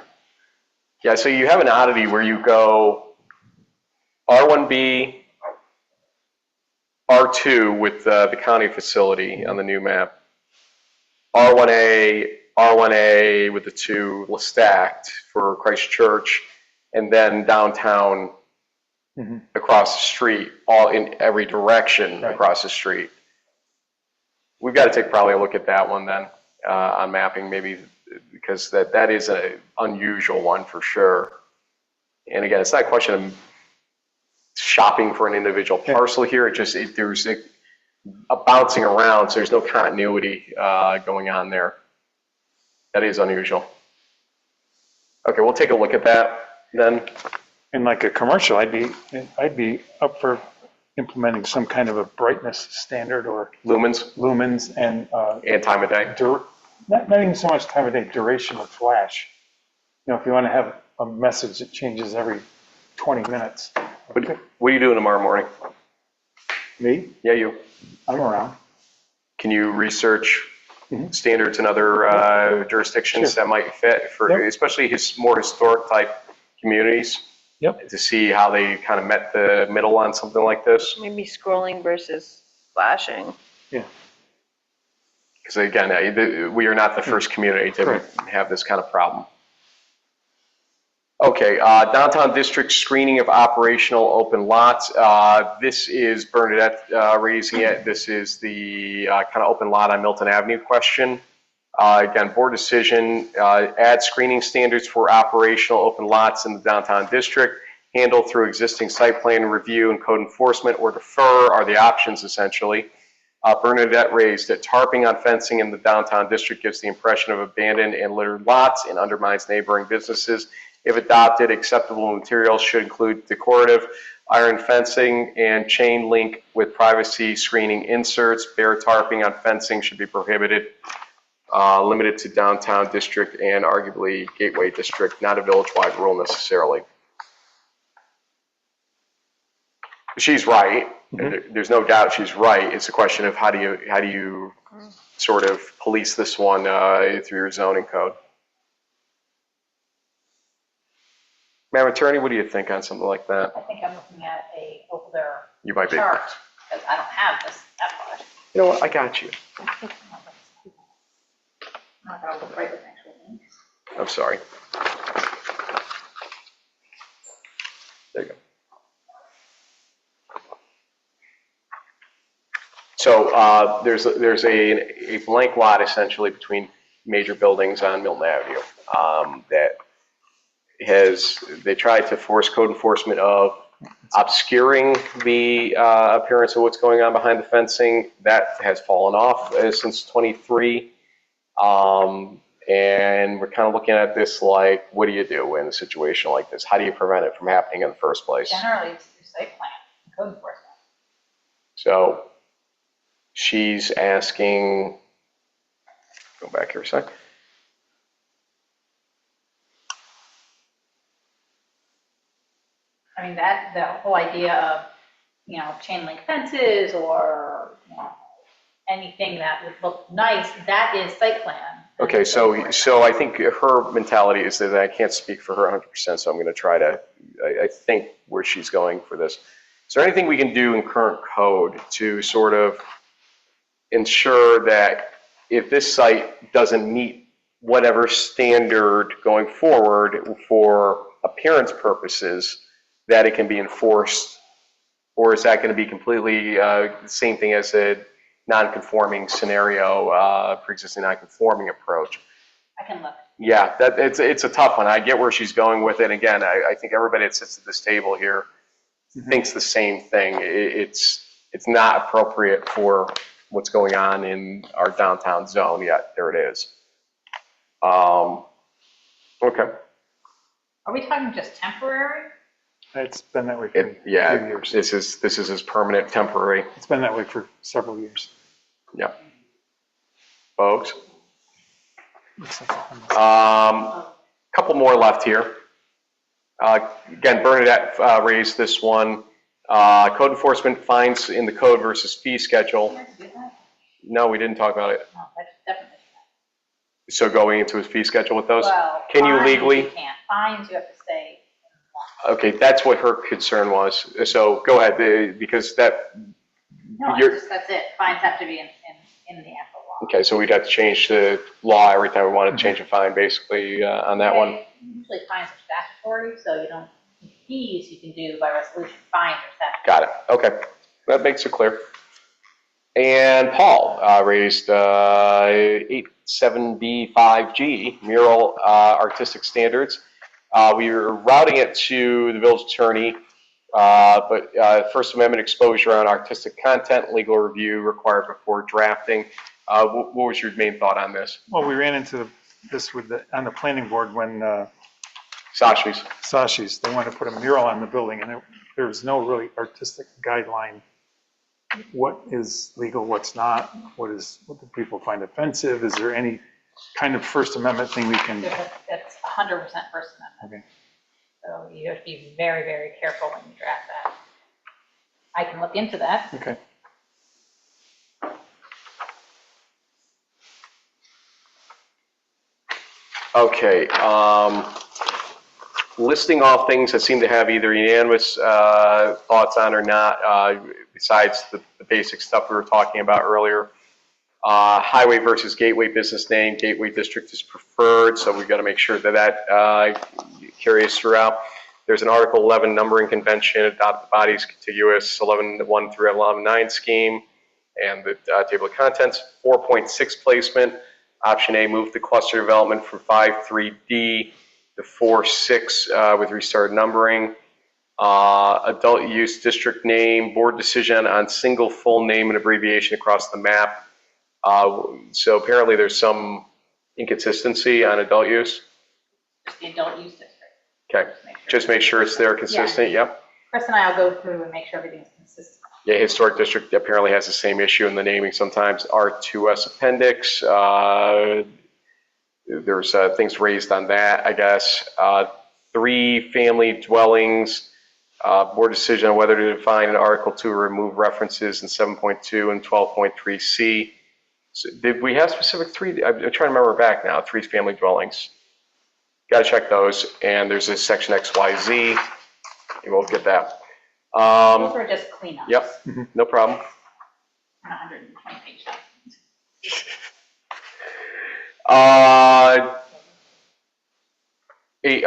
Yeah, so you have an oddity where you go R1B, R2 with the county facility on the new map, R1A with the 2 stacked for Christ Church, and then downtown across the street, all in every direction across the street. We've got to take probably a look at that one then on mapping, maybe, because that is an unusual one for sure. And again, it's not a question of shopping for an individual parcel here. There's a bouncing around, so there's no continuity going on there. That is unusual. Okay, we'll take a look at that then. In like a commercial, I'd be up for implementing some kind of a brightness standard or lumens and time of day. Not even so much time of day, duration of flash. You know, if you want to have a message that changes every 20 minutes. What are you doing tomorrow morning? Me? Yeah, you. I'm around. Can you research standards in other jurisdictions that might fit for, especially more historic type communities? Yep. To see how they kind of met the middle on something like this. Maybe scrolling versus flashing. Yeah. Because again, we are not the first community to have this kind of problem. Okay, downtown district screening of operational open lots. This is Bernadette raising it. This is the kind of open lot on Milton Avenue question. Again, board decision, add screening standards for operational open lots in the downtown district, handled through existing site plan review and code enforcement, or defer are the options essentially. Bernadette raised that tarping on fencing in the downtown district gives the impression of abandoned and littered lots and undermines neighboring businesses. If adopted, acceptable materials should include decorative iron fencing and chain link with privacy screening inserts. Bare tarping on fencing should be prohibited. Limited to downtown district and arguably gateway district, not a village-wide rule necessarily. She's right. There's no doubt she's right. It's a question of how do you sort of police this one through your zoning code. Madam Attorney, what do you think on something like that? I think I'm looking at a older You might be. chart, because I don't have this that far. You know what? I got you. I'm not gonna look right with actual links. I'm sorry. There you go. So there's a blank lot essentially between major buildings on Milton Avenue that they tried to force code enforcement of obscuring the appearance of what's going on behind the fencing. That has fallen off since 23. And we're kind of looking at this like, what do you do in a situation like this? How do you prevent it from happening in the first place? Generally, it's through site plan, code enforcement. So she's asking, go back here a sec. I mean, the whole idea of, chain link fences or, anything that would look nice, that is site plan. Okay, so I think her mentality is that I can't speak for her 100%, so I'm going to try to, I think where she's going for this. Is there anything we can do in current code to sort of ensure that if this site doesn't meet whatever standard going forward for appearance purposes that it can be enforced, or is that going to be completely the same thing as a non-conforming scenario, pre-existing non-conforming approach? I can look. Yeah, it's a tough one. I get where she's going with it. Again, I think everybody that sits at this table here thinks the same thing. It's not appropriate for what's going on in our downtown zone yet. There it is. Okay. Are we talking just temporary? It's been that way for a few Yeah, years. this is as permanent, temporary. It's been that way for several years. Yeah. Folks. Looks like Couple more left here. Again, Bernadette raised this one. Code enforcement fines in the code versus fee schedule. Do you have to do that? No, we didn't talk about it. No, that's definitely. So going into a fee schedule with those? Well, Can you fines legally? You can't. Fines, you have to stay. In the law. Okay, that's what her concern was. So go ahead, because that, No, that's it. Fines have to be in the actual law. okay, so we'd have to change the law every time we wanted to change a fine, basically, on that one. Usually fines are statutory, so you don't, fees you can do by resolution, fines are statutory. Got it, okay. That makes it clear. And Paul raised 87B5G, mural artistic standards. We were routing it to the village attorney, but First Amendment exposure on artistic content, legal review required before drafting. What was your main thought on this? Well, we ran into this on the planning board when Sashi's. they wanted to put a mural on the building, and there was no really artistic guideline. What is legal, what's not, what do people find offensive? Is there any kind of First Amendment thing we can? That's 100% First Amendment. Okay. So you have to be very, very careful when you draft that. I can look into that. Okay. Okay, listing off things that seem to have either unanimous thoughts on or not, besides the basic stuff we were talking about earlier. Highway versus gateway business name, gateway district is preferred, so we've got to make sure that carries throughout. There's an Article 11 numbering convention, adopt the body's contiguous 11.1 through 11.9 scheme, and the table of contents. 4.6 placement. Option A, move the cluster development from 5.3D to 4.6 with restart numbering. Adult use district name, board decision on single full name and abbreviation across the map. So apparently there's some inconsistency on adult use. Just the adult use district. Okay, just make sure it's there consistent, yep. Chris and I will go through and make sure everything's consistent. Yeah, historic district apparently has the same issue in the naming sometimes. R2S appendix, there's things raised on that, I guess. 3 family dwellings, board decision on whether to define in Article 2 or remove references in 7.2 and 12.3C. So did we have specific 3? I'm trying to remember back now, 3 family dwellings. Got to check those. And there's a section XYZ. You won't get that. Those were just cleanups. Yep, no problem. 120 page documents.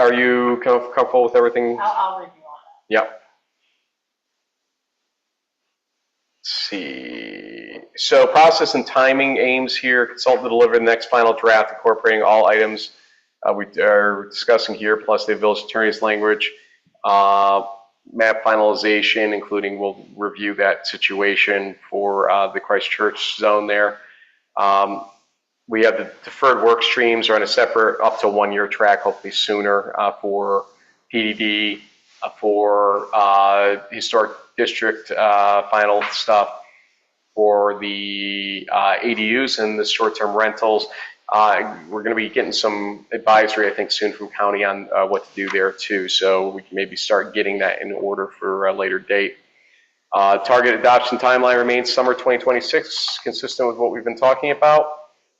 Are you comfortable with everything? I'll review all that. Yep. Let's see. So process and timing aims here. Consultant to deliver the next final draft incorporating all items we are discussing here, plus the village attorney's language. Map finalization, including we'll review that situation for the Christchurch zone there. We have the deferred work streams are on a separate up to 1-year track, hopefully sooner, for PDD, for historic district final stuff, for the ADUs and the short-term rentals. We're going to be getting some advisory, I think, soon from county on what to do there too. So we can maybe start getting that in order for a later date. Target adoption timeline remains summer 2026, consistent with what we've been talking about.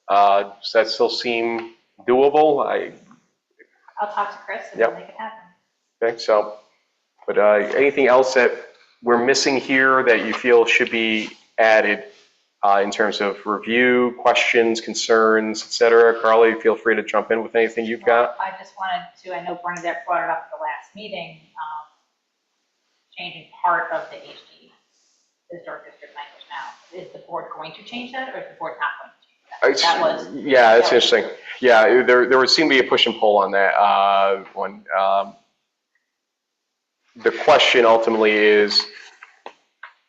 Does that still seem doable? I'll talk to Chris and Yep. we'll make it happen. Okay, so, but anything else that we're missing here that you feel should be added in terms of review, questions, concerns, et cetera. Carly, feel free to jump in with anything you've got. I just wanted to, I know Bernadette brought it up at the last meeting, changing part of the HD historic district language now. Is the board going to change that, or is the board not going to change that? That was. Yeah, it's interesting. Yeah, there would seem to be a push and pull on that one. The question ultimately is,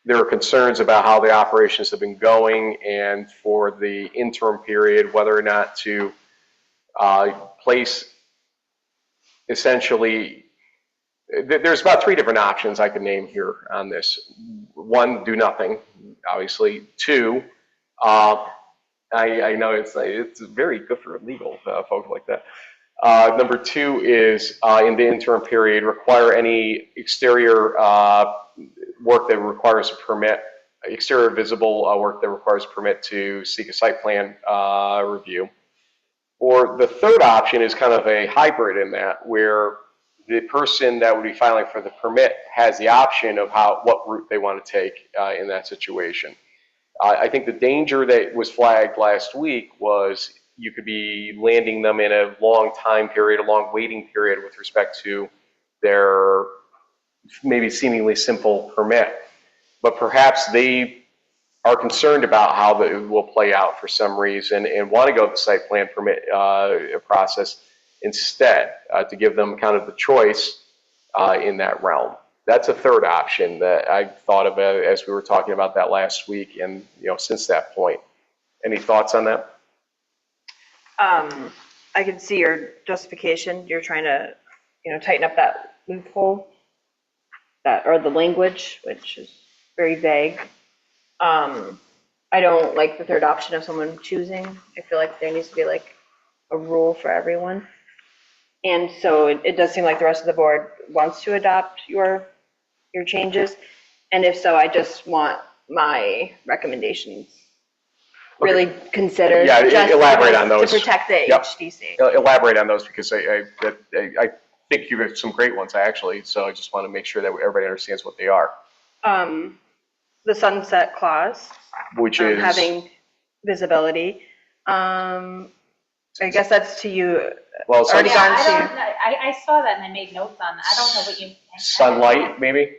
there are concerns about how the operations have been going, and for the interim period, whether or not to place essentially, there's about 3 different options I could name here on this. 1, do nothing, obviously. 2, I know it's very good for legal folks like that. Number 2 is, in the interim period, require any exterior work that requires a permit, exterior visible work that requires a permit to seek a site plan review. Or the third option is kind of a hybrid in that, where the person that would be filing for the permit has the option of what route they want to take in that situation. I think the danger that was flagged last week was you could be landing them in a long time period, a long waiting period with respect to their maybe seemingly simple permit. But perhaps they are concerned about how it will play out for some reason and want to go the site plan permit process instead, to give them kind of the choice in that realm. That's a third option that I thought about as we were talking about that last week, and since that point. Any thoughts on that? I can see your justification. You're trying to, tighten up that loophole, or the language, which is very vague. I don't like the third option of someone choosing. I feel like there needs to be like a rule for everyone. And so it does seem like the rest of the board wants to adopt your changes. And if so, I just want my recommendations really considered. Yeah, elaborate on those. To protect the HDC. Elaborate on those, because I think you have some great ones, actually. So I just want to make sure that everybody understands what they are. The sunset clause, which is having visibility. I guess that's to you. Well, already gone I saw that and I made notes on that. I don't know what you. Sunlight, maybe?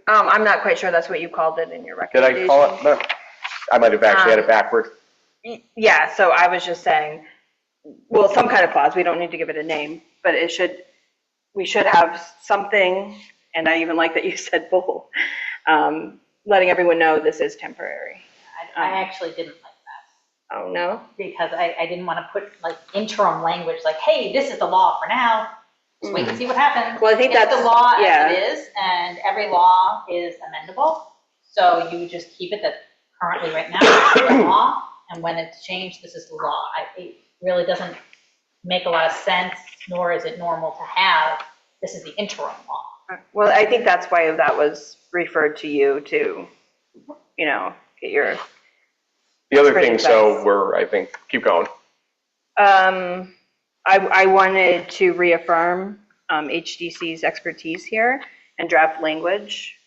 I'm not quite sure that's what you called it in your recommendation. Did I call it? No. I might have actually had it backward. Yeah, so I was just saying, well, some kind of clause. We don't need to give it a name, but we should have something, and I even like that you said bold, letting everyone know this is temporary. I actually didn't like that. Oh, no? Because I didn't want to put like interim language like, hey, this is the law for now. Just wait and see what happens. Well, I think it's that's the law as it is, and every law is amendable. So you just keep it that currently right now it's the law, and when it's changed, this is the law. It really doesn't make a lot of sense, nor is it normal to have, this is the interim law. Well, I think that's why that was referred to you to, get your. The other things, were, I think, keep going. I wanted to reaffirm HDC's expertise here and draft language.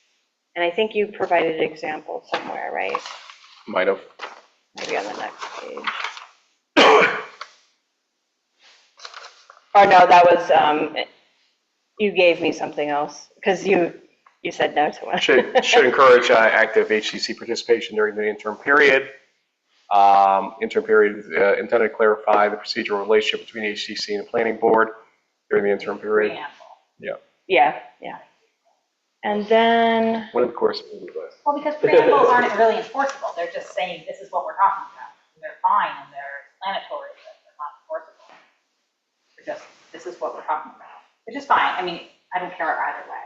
And I think you provided an example somewhere, right? Might have. Maybe on the next page. Oh, no, that was, you gave me something else, because you said no to it. Should encourage active HCC participation during the interim period. Interim period is intended to clarify the procedural relationship between HCC and the planning board during the interim period. Preamble. Yeah. And then. What, of course. Well, because preambles aren't really enforceable. They're just saying this is what we're talking about. And they're fine and they're explanatory, but they're not enforceable. They're just, this is what we're talking about, which is fine. I mean, I don't care either way.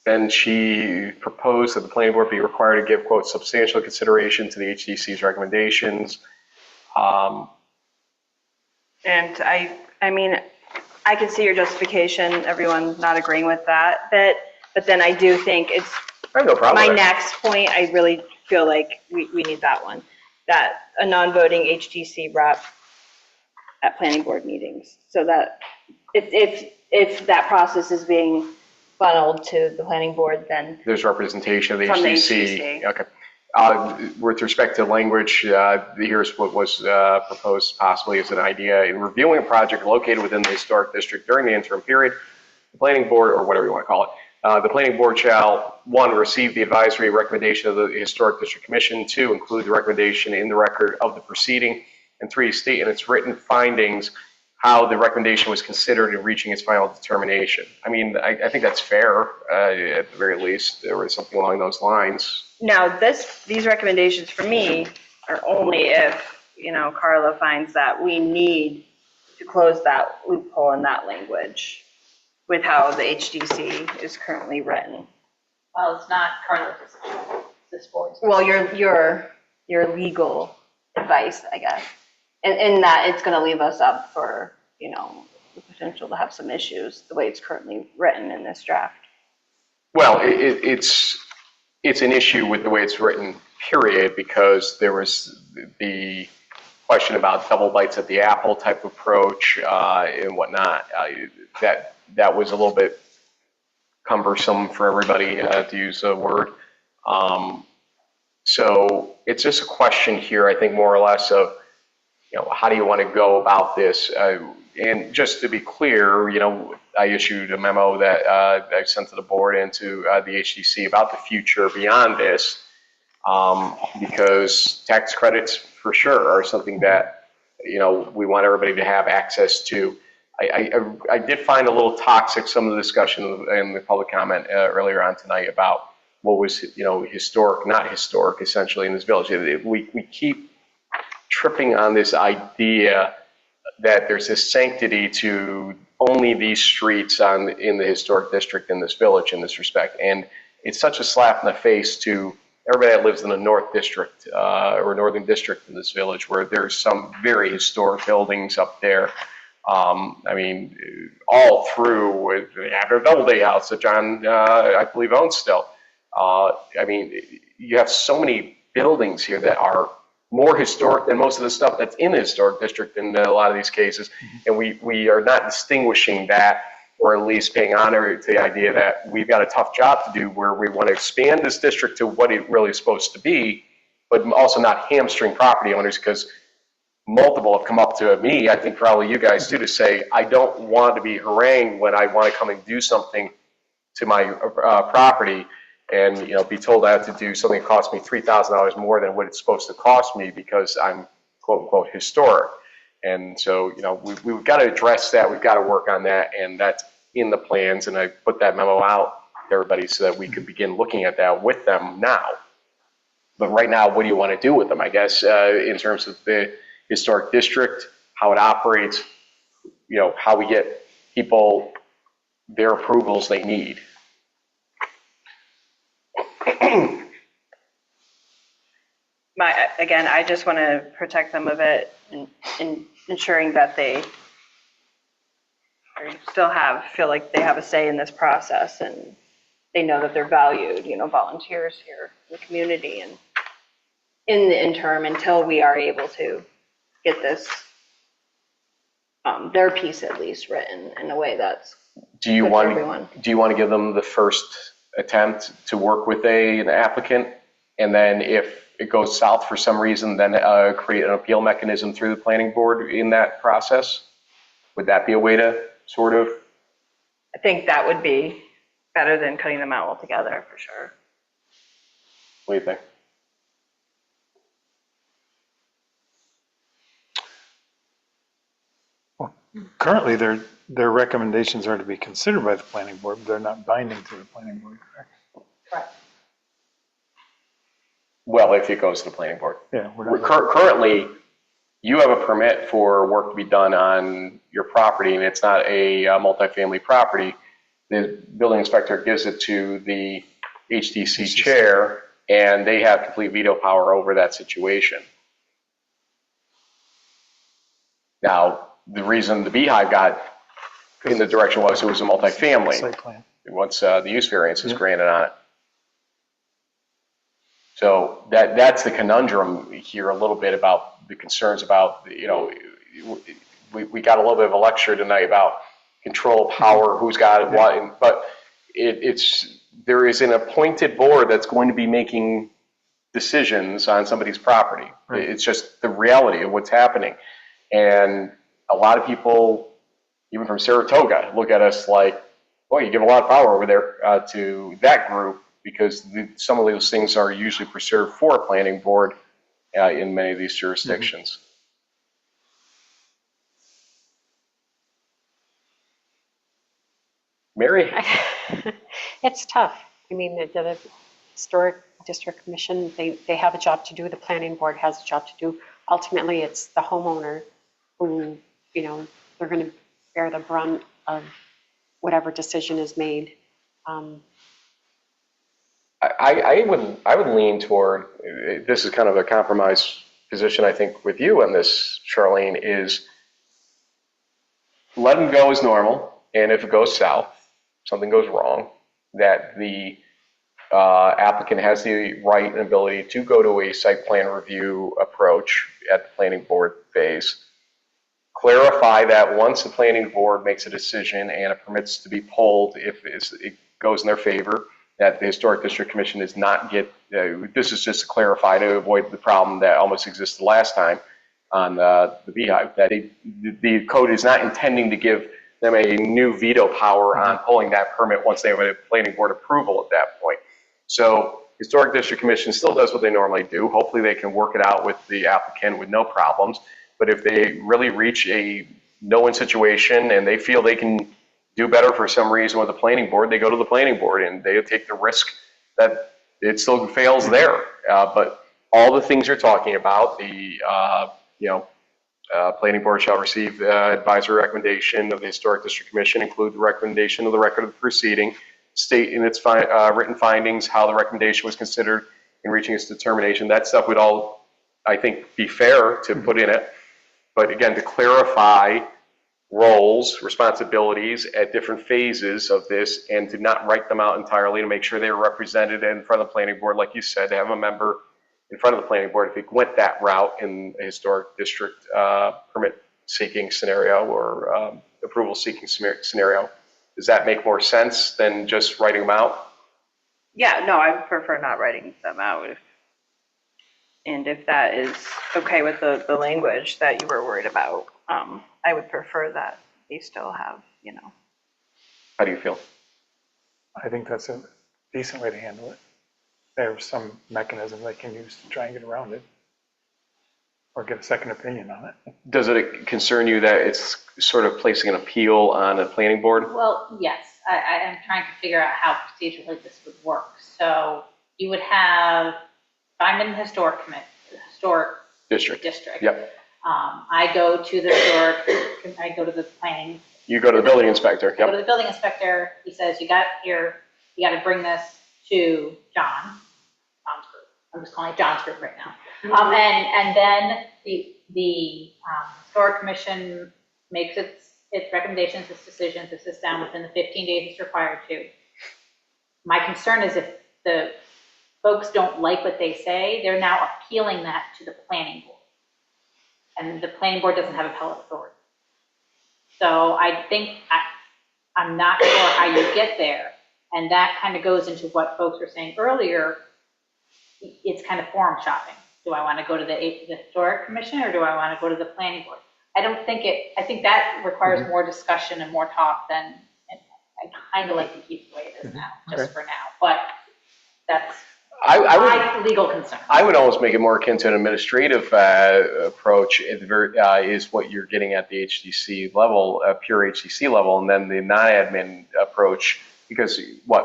And she proposed that the planning board be required to give, quote, substantial consideration to the HDC's recommendations. And I mean, I can see your justification, everyone not agreeing with that bit, but then I do think it's, I have no problem. My next point, I really feel like we need that one, that a non-voting HDC rep at planning board meetings, so that if that process is being funneled to the planning board, then there's representation of the from HDC. The HDC. Okay. with respect to language, here's what was proposed possibly as an idea. In reviewing a project located within the historic district during the interim period, the planning board, or whatever you want to call it, the planning board shall, 1, receive the advisory recommendation of the Historic District Commission, 2, include the recommendation in the record of the proceeding, and 3, state in its written findings how the recommendation was considered in reaching its final determination. I mean, I think that's fair, at the very least. There was something along those lines. Now, these recommendations for me are only if, Carla finds that we need to close that loophole in that language with how the HDC is currently written. Well, it's not currently this board's. Well, your legal advice, I guess, in that it's going to leave us up for, the potential to have some issues the way it's currently written in this draft. Well, it's an issue with the way it's written, period, because there was the question about double bites at the apple type approach and whatnot. That was a little bit cumbersome for everybody, to use a word. So it's just a question here, I think, more or less of, how do you want to go about this? And just to be clear, I issued a memo that I sent to the board and to the HDC about the future beyond this, because tax credits for sure are something that, we want everybody to have access to. I did find a little toxic some of the discussion in the public comment earlier on tonight about what was, historic, not historic, essentially, in this village. We keep tripping on this idea that there's this sanctity to only these streets in the historic district in this village in this respect. And it's such a slap in the face to everybody that lives in the North District or Northern District in this village, where there's some very historic buildings up there. I mean, all through their Doubleday house that John, I believe, owns still. I mean, you have so many buildings here that are more historic than most of the stuff that's in the historic district in a lot of these cases. And we are not distinguishing that, or at least paying honor to the idea that we've got a tough job to do where we want to expand this district to what it really is supposed to be, but also not hamstring property owners, because multiple have come up to me, I think probably you guys too, to say, I don't want to be harangued when I want to come and do something to my property and be told I have to do something that costs me $3,000 more than what it's supposed to cost me because I'm quote unquote historic. And so, we've got to address that. We've got to work on that. And that's in the plans. And I put that memo out to everybody so that we could begin looking at that with them now. But right now, what do you want to do with them? I guess in terms of the historic district, how it operates, how we get people their approvals they need. Again, I just want to protect them of it and ensuring that they feel like they have a say in this process and they know that they're valued, volunteers here in the community, and in the interim until we are able to get this, their piece at least written in a way that's good for everyone. Do you want to give them the first attempt to work with an applicant, and then if it goes south for some reason, then create an appeal mechanism through the planning board in that process? Would that be a way to sort of? I think that would be better than cutting them out altogether, for sure. What do you think? Well, currently, their recommendations are to be considered by the planning board, but they're not binding to the planning board, correct? Correct. Well, if it goes to the planning board. Yeah. Currently, you have a permit for work to be done on your property, and it's not a multifamily property. The building inspector gives it to the HDC chair, and they have complete veto power over that situation. Now, the reason the Beehive got in the direction was it was a multifamily. Site plan. Once the use variance is granted on it. So that's the conundrum here a little bit about the concerns about, we got a little bit of a lecture tonight about control, power, who's got it, what, but there is an appointed board that's going to be making decisions on somebody's property. Right. It's just the reality of what's happening. And a lot of people, even from Saratoga, look at us like, boy, you give a lot of power over there to that group, because some of those things are usually preserved for a planning board in many of these jurisdictions. Mary? It's tough. I mean, the Historic District Commission, they have a job to do, the planning board has a job to do. Ultimately, it's the homeowner who, they're going to bear the brunt of whatever decision is made. I would lean toward, this is kind of a compromise position, I think, with you on this, Charlene, is let them go as normal, and if it goes south, something goes wrong, that the applicant has the right and ability to go to a site plan review approach at the planning board phase. Clarify that once the planning board makes a decision and it permits to be pulled, if it goes in their favor, that the Historic District Commission does not get, this is just to clarify to avoid the problem that almost existed last time on the Beehive, that the code is not intending to give them a new veto power on pulling that permit once they have a planning board approval at that point. So Historic District Commission still does what they normally do. Hopefully they can work it out with the applicant with no problems. But if they really reach a no-win situation and they feel they can do better for some reason with the planning board, they go to the planning board and they take the risk that it still fails there. But all the things you're talking about, the planning board shall receive advisory recommendation of the Historic District Commission, include the recommendation of the record of the proceeding, state in its written findings how the recommendation was considered in reaching its determination. That stuff would all, I think, be fair to put in it. But again, to clarify roles, responsibilities at different phases of this, and to not write them out entirely, to make sure they're represented in front of the planning board, like you said, to have a member in front of the planning board if it went that route in a historic district permit seeking scenario or approval seeking scenario. Does that make more sense than just writing them out? Yeah, no, I prefer not writing them out. And if that is okay with the language that you were worried about, I would prefer that they still have, How do you feel? I think that's a decent way to handle it. There's some mechanism they can use to try and get around it or get a second opinion on it. Does it concern you that it's sort of placing an appeal on a planning board? Well, yes, I am trying to figure out how procedurally this would work. So you would have, if I'm in the historic district. Yep. I go to the planning. You go to the building inspector. Go to the building inspector. He says, you got to bring this to John's group. I'm just calling it John's group right now. And then the historic commission makes its recommendations, its decisions, it sits down within the 15 days it's required to. My concern is if the folks don't like what they say, they're now appealing that to the planning board. And the planning board doesn't have appellate authority. So I think, I'm not sure how you get there. And that kind of goes into what folks were saying earlier. It's kind of forum shopping. Do I want to go to the historic commission or do I want to go to the planning board? I think that requires more discussion and more talk than, I kind of like to keep the way it is now, just for now. But that's my legal concern. I would almost make it more akin to an administrative approach, is what you're getting at the HDC level, pure HDC level, and then the non-admin approach, because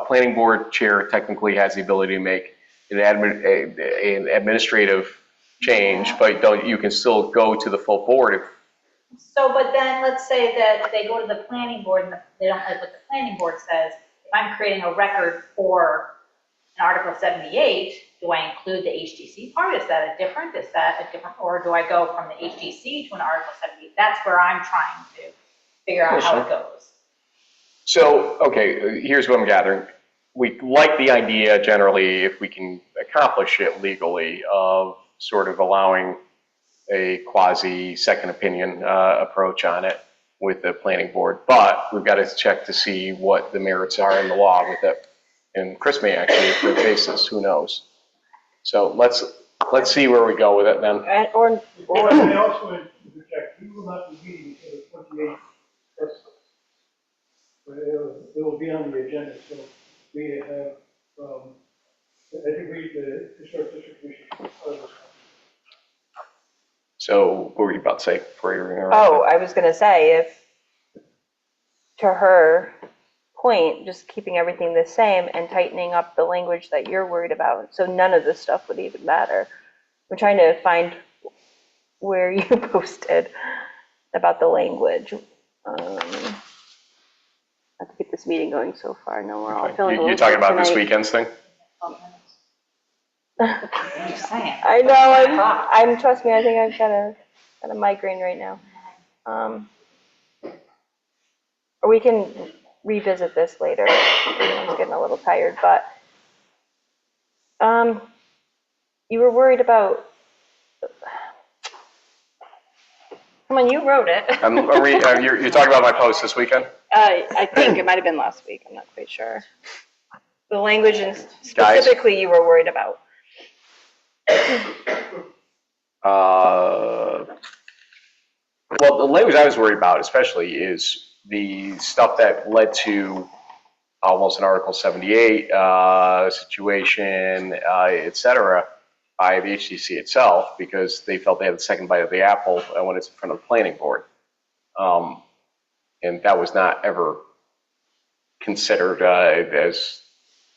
planning board chair technically has the ability to make an administrative change, but you can still go to the full board. So, but then let's say that they go to the planning board and they don't like what the planning board says. If I'm creating a record for an Article 78, do I include the HDC part? Is that a different, or do I go from the HDC to an Article 78? That's where I'm trying to figure out how it goes. So, okay, here's what I'm gathering. We like the idea generally, if we can accomplish it legally, of sort of allowing a quasi second opinion approach on it with the planning board, but we've got to check to see what the merits are in the law with it. And Chris may actually approve basis, who knows? So let's see where we go with it then. Or, I also interject, we will not be meeting until the 28th. But it will be on the agenda, so we have, I think the Historic District Commission should be part of this. So what were you about to say before you were oh, I was gonna say, if, to her point, just keeping everything the same and tightening up the language that you're worried about, so none of this stuff would even matter. I'm trying to find where you posted about the language. Not to get this meeting going so far, no, we're all feeling a little You're talking about this tonight. weekend's thing? I'm just saying. I know, I'm trust me, I think I've got a migraine right now. Or we can revisit this later. I'm getting a little tired, but you were worried about. Come on, you wrote it. You're talking about my post this weekend? I think it might have been last week. I'm not quite sure. The language and specifically you were worried about. Well, the language I was worried about especially is the stuff that led to almost an Article 78 situation, et cetera, by the HDC itself, because they felt they had the second bite of the apple when it's in front of the planning board. And that was not ever considered as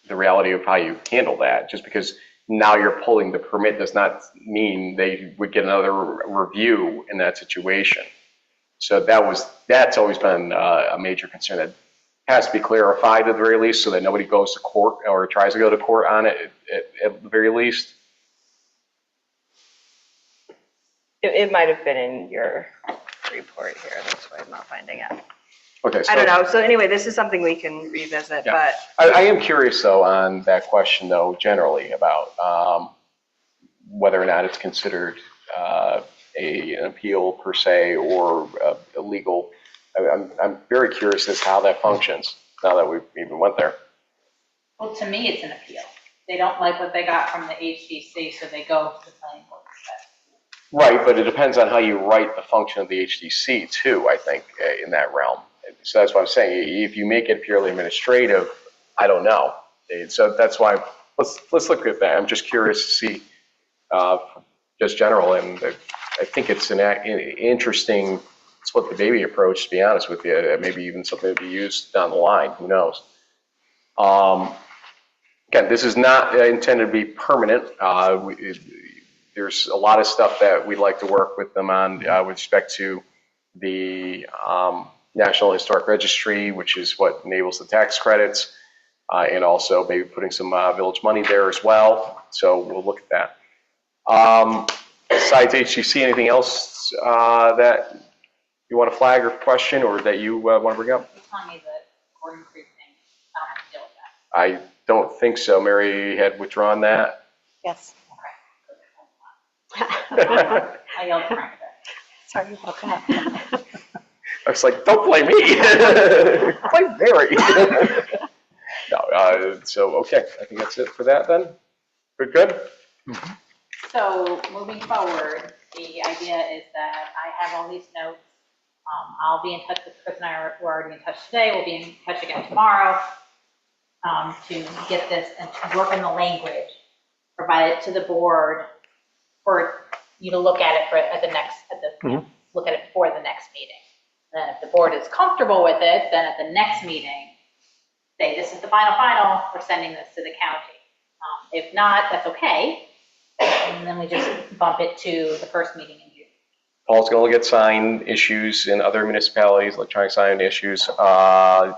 the reality of how you handle that. Just because now you're pulling the permit does not mean they would get another review in that situation. So that's always been a major concern. That has to be clarified at the very least, so that nobody goes to court or tries to go to court on it at the very least. It might have been in your report here. That's why I'm not finding it. Okay, so I don't know. So anyway, this is something we can revisit, yeah. but. I am curious though on that question though, generally about whether or not it's considered an appeal per se or a legal. I'm very curious as to how that functions now that we've even went there. Well, to me, it's an appeal. They don't like what they got from the HDC, so they go to the planning board instead. Right, but it depends on how you write the function of the HDC too, I think, in that realm. So that's what I'm saying. If you make it purely administrative, I don't know. So that's why let's look at that. I'm just curious to see just general, and I think it's an interesting split the baby approach, to be honest with you. Maybe even something to be used down the line. Who knows? Again, this is not intended to be permanent. There's a lot of stuff that we'd like to work with them on with respect to the National Historic Registry, which is what enables the tax credits, and also maybe putting some village money there as well. So we'll look at that. Besides HGC, anything else that you want to flag or question, or that you want to bring up? You're telling me the Gordon Creek thing, I don't have to deal with that. I don't think so. Mary had withdrawn that. Yes. I yelled Frank there. Sorry about that. I was like, don't blame me. Blame Mary. No, so, okay. I think that's it for that then. Good? Mm-hmm. So moving forward, the idea is that I have all these notes. I'll be in touch with Chris, and we're already in touch today. We'll be in touch again tomorrow to get this and to work on the language, provide it to the board for you to look at it look at it for the next meeting. Then if the board is comfortable with it, then at the next meeting, say this is the final, we're sending this to the county. If not, that's okay. And then we just bump it to the first meeting in June. Paul's going to look at sign issues in other municipalities, electronic sign issues. I'm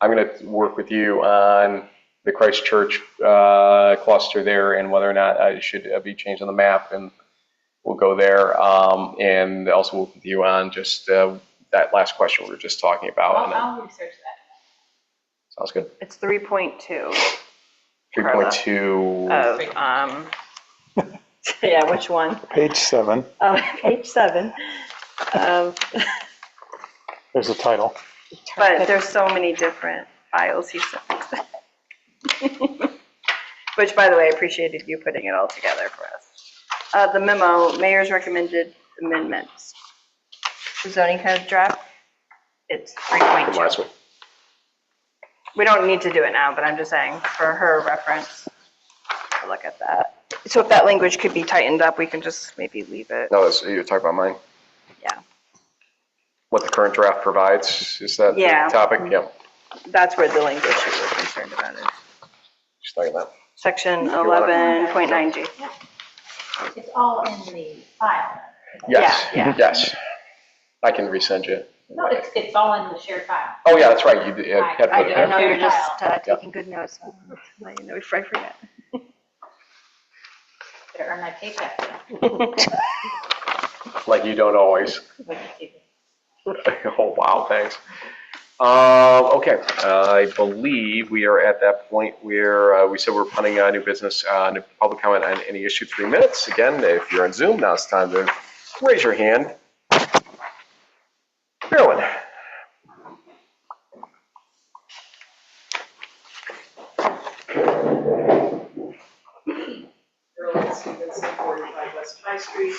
going to work with you on the Christchurch cluster there and whether or not I should be changed on the map, and we'll go there. And also work with you on just that last question we were just talking about. I'll research that. Sounds good. It's 3.2. 3.2. Yeah, which one? Page 7. Page 7. There's a title. But there's so many different files he sent. which, by the way, I appreciated you putting it all together for us. The memo, mayor's recommended amendments. The zoning code draft, it's Last 3.2. one. We don't need to do it now, but I'm just saying for her reference, to look at that. So if that language could be tightened up, we can just maybe leave it. No, you're talking about mine? Yeah. What the current draft provides, is that Yeah. the topic? Yeah. That's where the language we were concerned about is. Just talking about. Section 11.9G. It's all in the file. Yes, Yeah. yes. I can resend you. No, it's all in the shared file. Oh, yeah, that's right. You had put it I there. know you're just taking good notes. So let you know before I forget. Better earn my paycheck. Like you don't always. Like you do. Oh, wow, thanks. Okay, I believe we are at that point where we said we're punting new business, public comment on any issue, 3 minutes. Again, if you're on Zoom, now it's time to raise your hand. Carolyn. Carolyn Stevenson, 45 West High Street.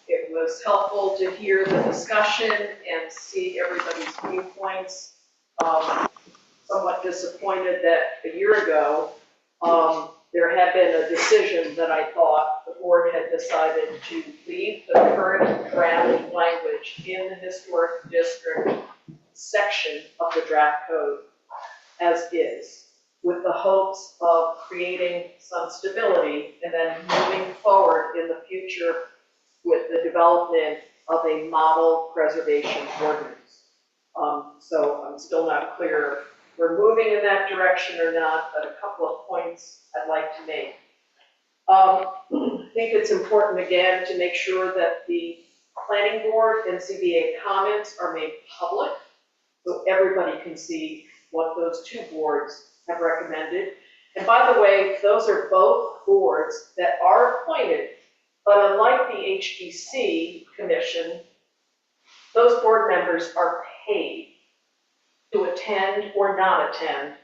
It was helpful to hear the discussion and see everybody's viewpoints. Somewhat disappointed that a year ago, there had been a decision that I thought the board had decided to leave the current draft language in the historic district section of the draft code as is, with the hopes of creating some stability and then moving forward in the future with the development of a model preservation ordinance. So I'm still not clear if we're moving in that direction or not, but a couple of points I'd like to make. I think it's important, again, to make sure that the planning board and CBA comments are made public so everybody can see what those two boards have recommended. And by the way, those are both boards that are appointed, but unlike the HDC commission, those board members are paid to attend or not attend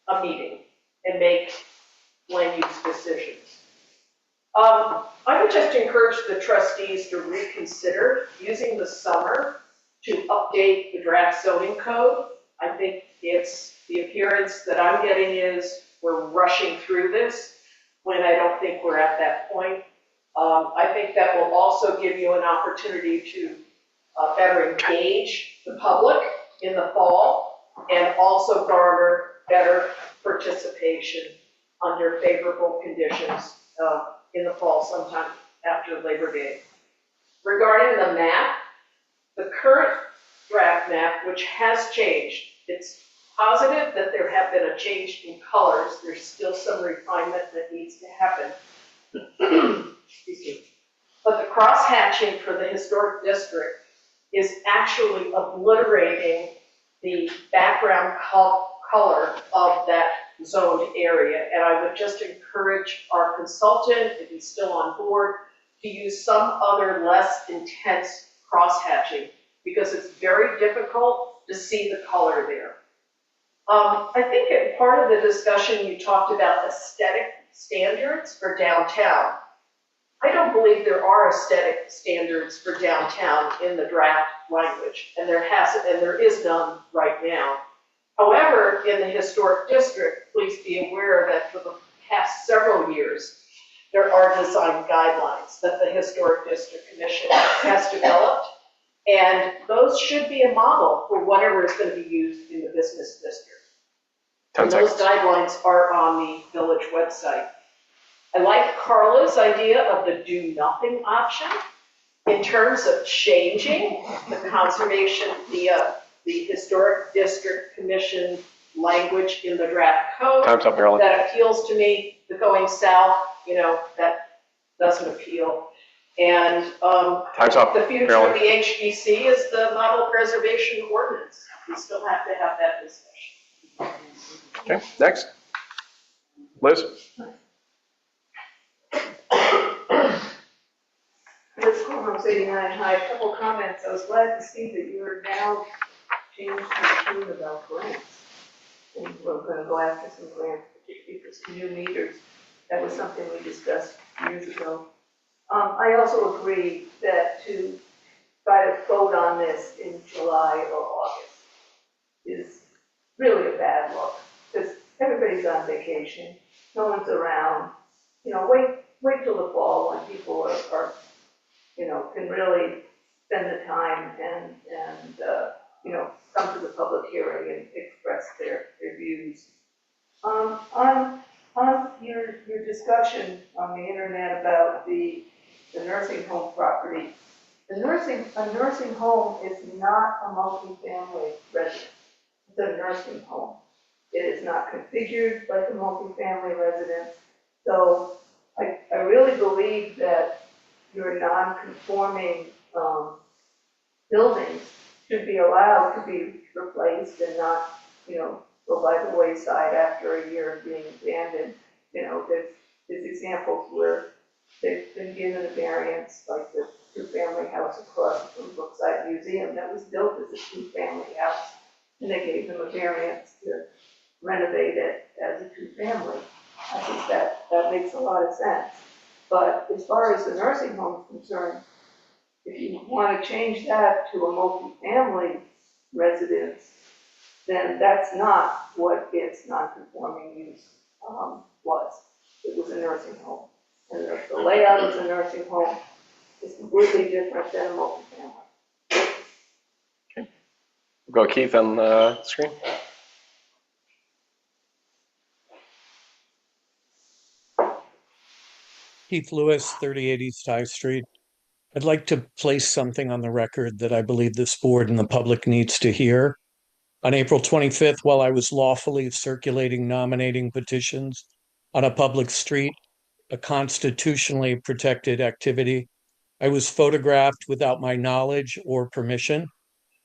a meeting and make land use decisions. I would just encourage the trustees to reconsider using the summer to update the draft zoning code. I think it's the appearance that I'm getting is we're rushing through this when I don't think we're at that point. I think that will also give you an opportunity to better engage the public in the fall and also garner better participation under favorable conditions in the fall sometime after Labor Day. Regarding the map, the current draft map, which has changed, it's positive that there have been a change in colors. There's still some refinement that needs to happen. Excuse me. But the cross-hatching for the historic district is actually obliterating the background color of that zoned area. And I would just encourage our consultant, if he's still on board, to use some other less intense cross-hatching because it's very difficult to see the color there. I think in part of the discussion you talked about aesthetic standards for downtown. I don't believe there are aesthetic standards for downtown in the draft language, and there is none right now. However, in the historic district, please be aware that for the past several years, there are design guidelines that the Historic District Commission has developed, and those should be a model for whatever is going to be used in the business district. And those guidelines are on the village website. I like Carla's idea of the do nothing option in terms of changing the conservation, the Historic District Commission language in the draft code. Time's up, Marilyn. That appeals to me. The going south, that doesn't appeal. And Time's up, the future Marilyn. of the HDC is the model preservation ordinance. We still have to have that discussion. Okay, next. Liz? Liz Cornrows, 89 High, a couple comments. I was glad to see that you are now changed the tune about grants. And we're going to go after some grants, particularly for some new meters. that was something we discussed years ago. I also agree that to try to vote on this in July or August is really a bad look, because everybody's on vacation, no one's around. You know, wait till the fall when people are can really spend the time and come to the public hearing and express their views. On your discussion on the internet about the nursing home property, a nursing home is not a multifamily residence. It's a nursing home. It is not configured like a multifamily residence. So I really believe that your non-conforming buildings should be allowed to be replaced and not, go by the wayside after a year of being abandoned. There's examples where they've been given a variance, like the two-family house across from Brookside Museum that was built as a two-family house, and they gave them a variance to renovate it as a two-family. I think that makes a lot of sense. But as far as the nursing home is concerned, if you want to change that to a multifamily residence, then that's not what its non-conforming use was. It was a nursing home. And the layout of the nursing home is completely different than a multifamily. Go Keith on the screen. Keith Lewis, 38 East High Street. I'd like to place something on the record that I believe this board and the public needs to hear. On April 25th, while I was lawfully circulating nominating petitions on a public street, a constitutionally protected activity, I was photographed without my knowledge or permission.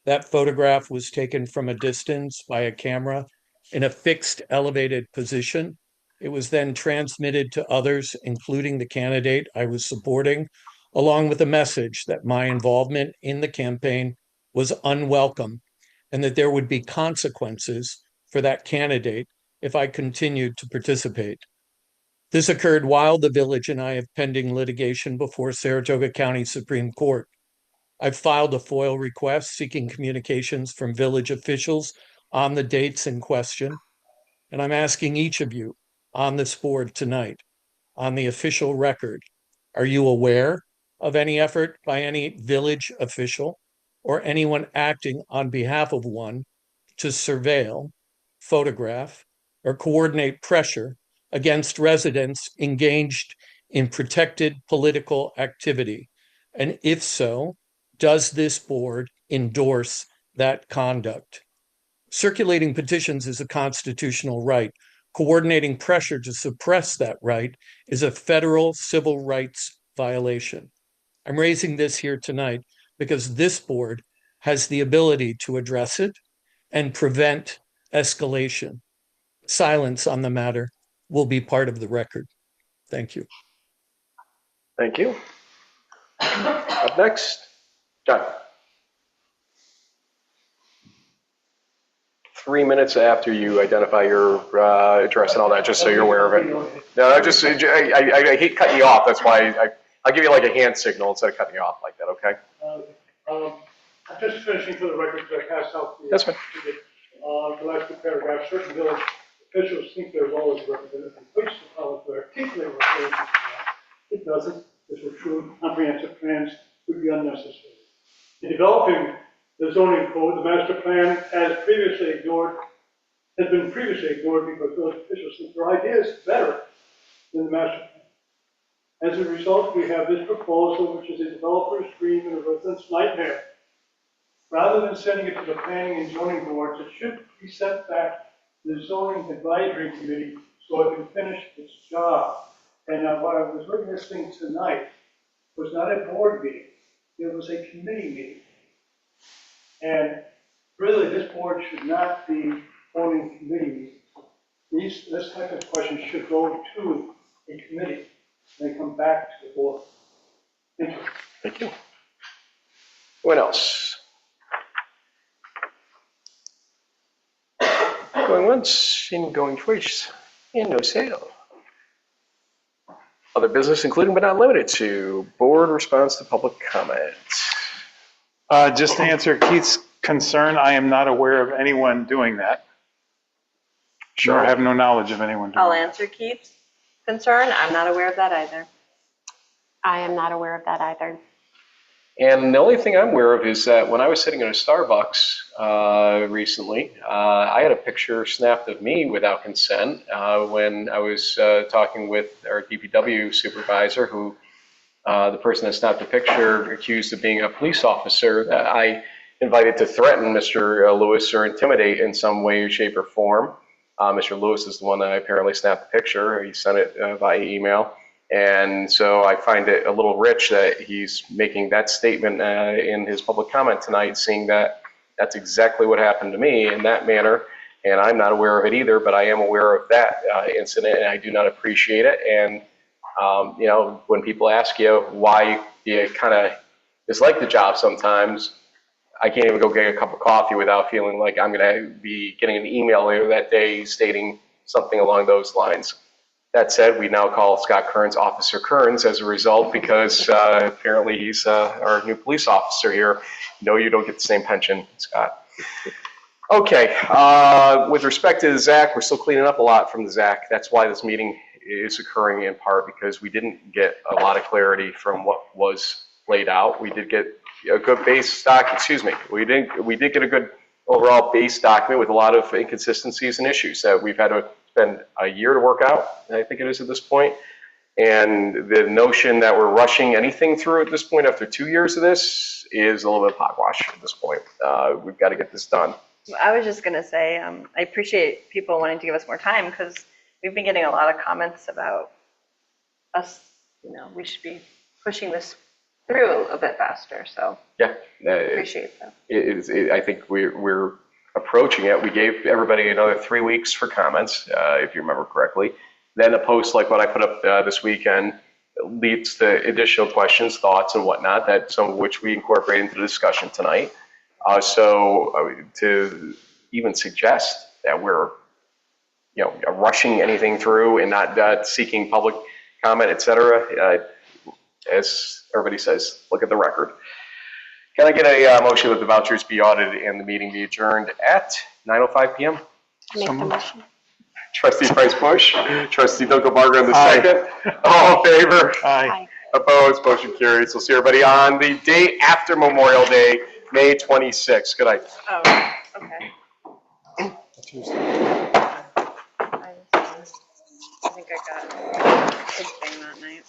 That photograph was taken from a distance by a camera in a fixed elevated position. It was then transmitted to others, including the candidate I was supporting, along with a message that my involvement in the campaign was unwelcome and that there would be consequences for that candidate if I continued to participate. This occurred while the village and I have pending litigation before Saratoga County Supreme Court. I've filed a FOIL request seeking communications from village officials on the dates in question, and I'm asking each of you on this board tonight, on the official record, are you aware of any effort by any village official or anyone acting on behalf of one to surveil, photograph, or coordinate pressure against residents engaged in protected political activity? And if so, does this board endorse that conduct? Circulating petitions is a constitutional right. Coordinating pressure to suppress that right is a federal civil rights violation. I'm raising this here tonight because this board has the ability to address it and prevent escalation. Silence on the matter will be part of the record. Thank you. Thank you. Up next, John. 3 minutes after you identify your address and all that, just so you're aware of it. No, I hate cutting you off. That's why I'll give you like a hand signal instead of cutting you off like that, okay? I'm just finishing for the record because I passed out the. That's fine. The last two paragraphs, certain village officials think their role as representative of the police department to articulate what they want. It doesn't. If we're true, comprehensive plans would be unnecessary. In developing the zoning code, the master plan has been previously ignored because village officials think their idea is better than the master plan. As a result, we have this proposal, which is a developer's dream and a resident's nightmare. Rather than sending it to the planning and zoning boards, it should be sent back to the zoning advisory committee so it can finish its job. And what I was witnessing tonight was not a board meeting, it was a committee meeting. And really, this board should not be holding committee meetings. This type of question should go to a committee and come back to the board. Thank you. Thank you. What else? Going once, and going twice, and no sale. Other business, including but not limited to board response to public comment. Just to answer Keith's concern, I am not aware of anyone doing that. Sure. Nor have no knowledge of anyone doing I'll that. answer Keith's concern. I'm not aware of that either. I am not aware of that either. And the only thing I'm aware of is that when I was sitting in a Starbucks recently, I had a picture snapped of me without consent when I was talking with our DPW supervisor, who the person that snapped the picture accused of being a police officer that I invited to threaten Mr. Lewis or intimidate in some way, shape, or form. Mr. Lewis is the one that apparently snapped the picture. He sent it via email. And so I find it a little rich that he's making that statement in his public comment tonight, saying that that's exactly what happened to me in that manner. And I'm not aware of it either, but I am aware of that incident, and I do not appreciate it. And, you know, when people ask you why you kind of dislike the job sometimes, I can't even go get a cup of coffee without feeling like I'm going to be getting an email later that day stating something along those lines. That said, we now call Scott Kearns Officer Kearns as a result because apparently he's our new police officer here. No, you don't get the same pension, Scott. Okay, with respect to the ZAC, we're still cleaning up a lot from the ZAC. That's why this meeting is occurring in part because we didn't get a lot of clarity from what was laid out. We did get a good base doc, we did get a good overall base document with a lot of inconsistencies and issues that we've had to spend a year to work out, I think it is at this point. And the notion that we're rushing anything through at this point after 2 years of this is a little bit of hogwash at this point. We've got to get this done. I was just going to say, I appreciate people wanting to give us more time because we've been getting a lot of comments about us, you know, we should be pushing this through a bit faster. So yeah, appreciate that. I think we're approaching it. We gave everybody another 3 weeks for comments, if you remember correctly. Then a post like what I put up this weekend leads to additional questions, thoughts, and whatnot, that some of which we incorporate into the discussion tonight. So to even suggest that we're, you know, rushing anything through and not seeking public comment, et cetera, as everybody says, look at the record. Can I get a motion that the vouchers be audited and the meeting be adjourned at 9:05 p.m.? Make the motion. Trustee Price-Bush, Trustee Dunkelbarger on the second. All in favor? Aye. Opposed? Motion carries. We'll see everybody on the day after Memorial Day, May 26th. Good night. Oh, okay. I think I got a good thing that night.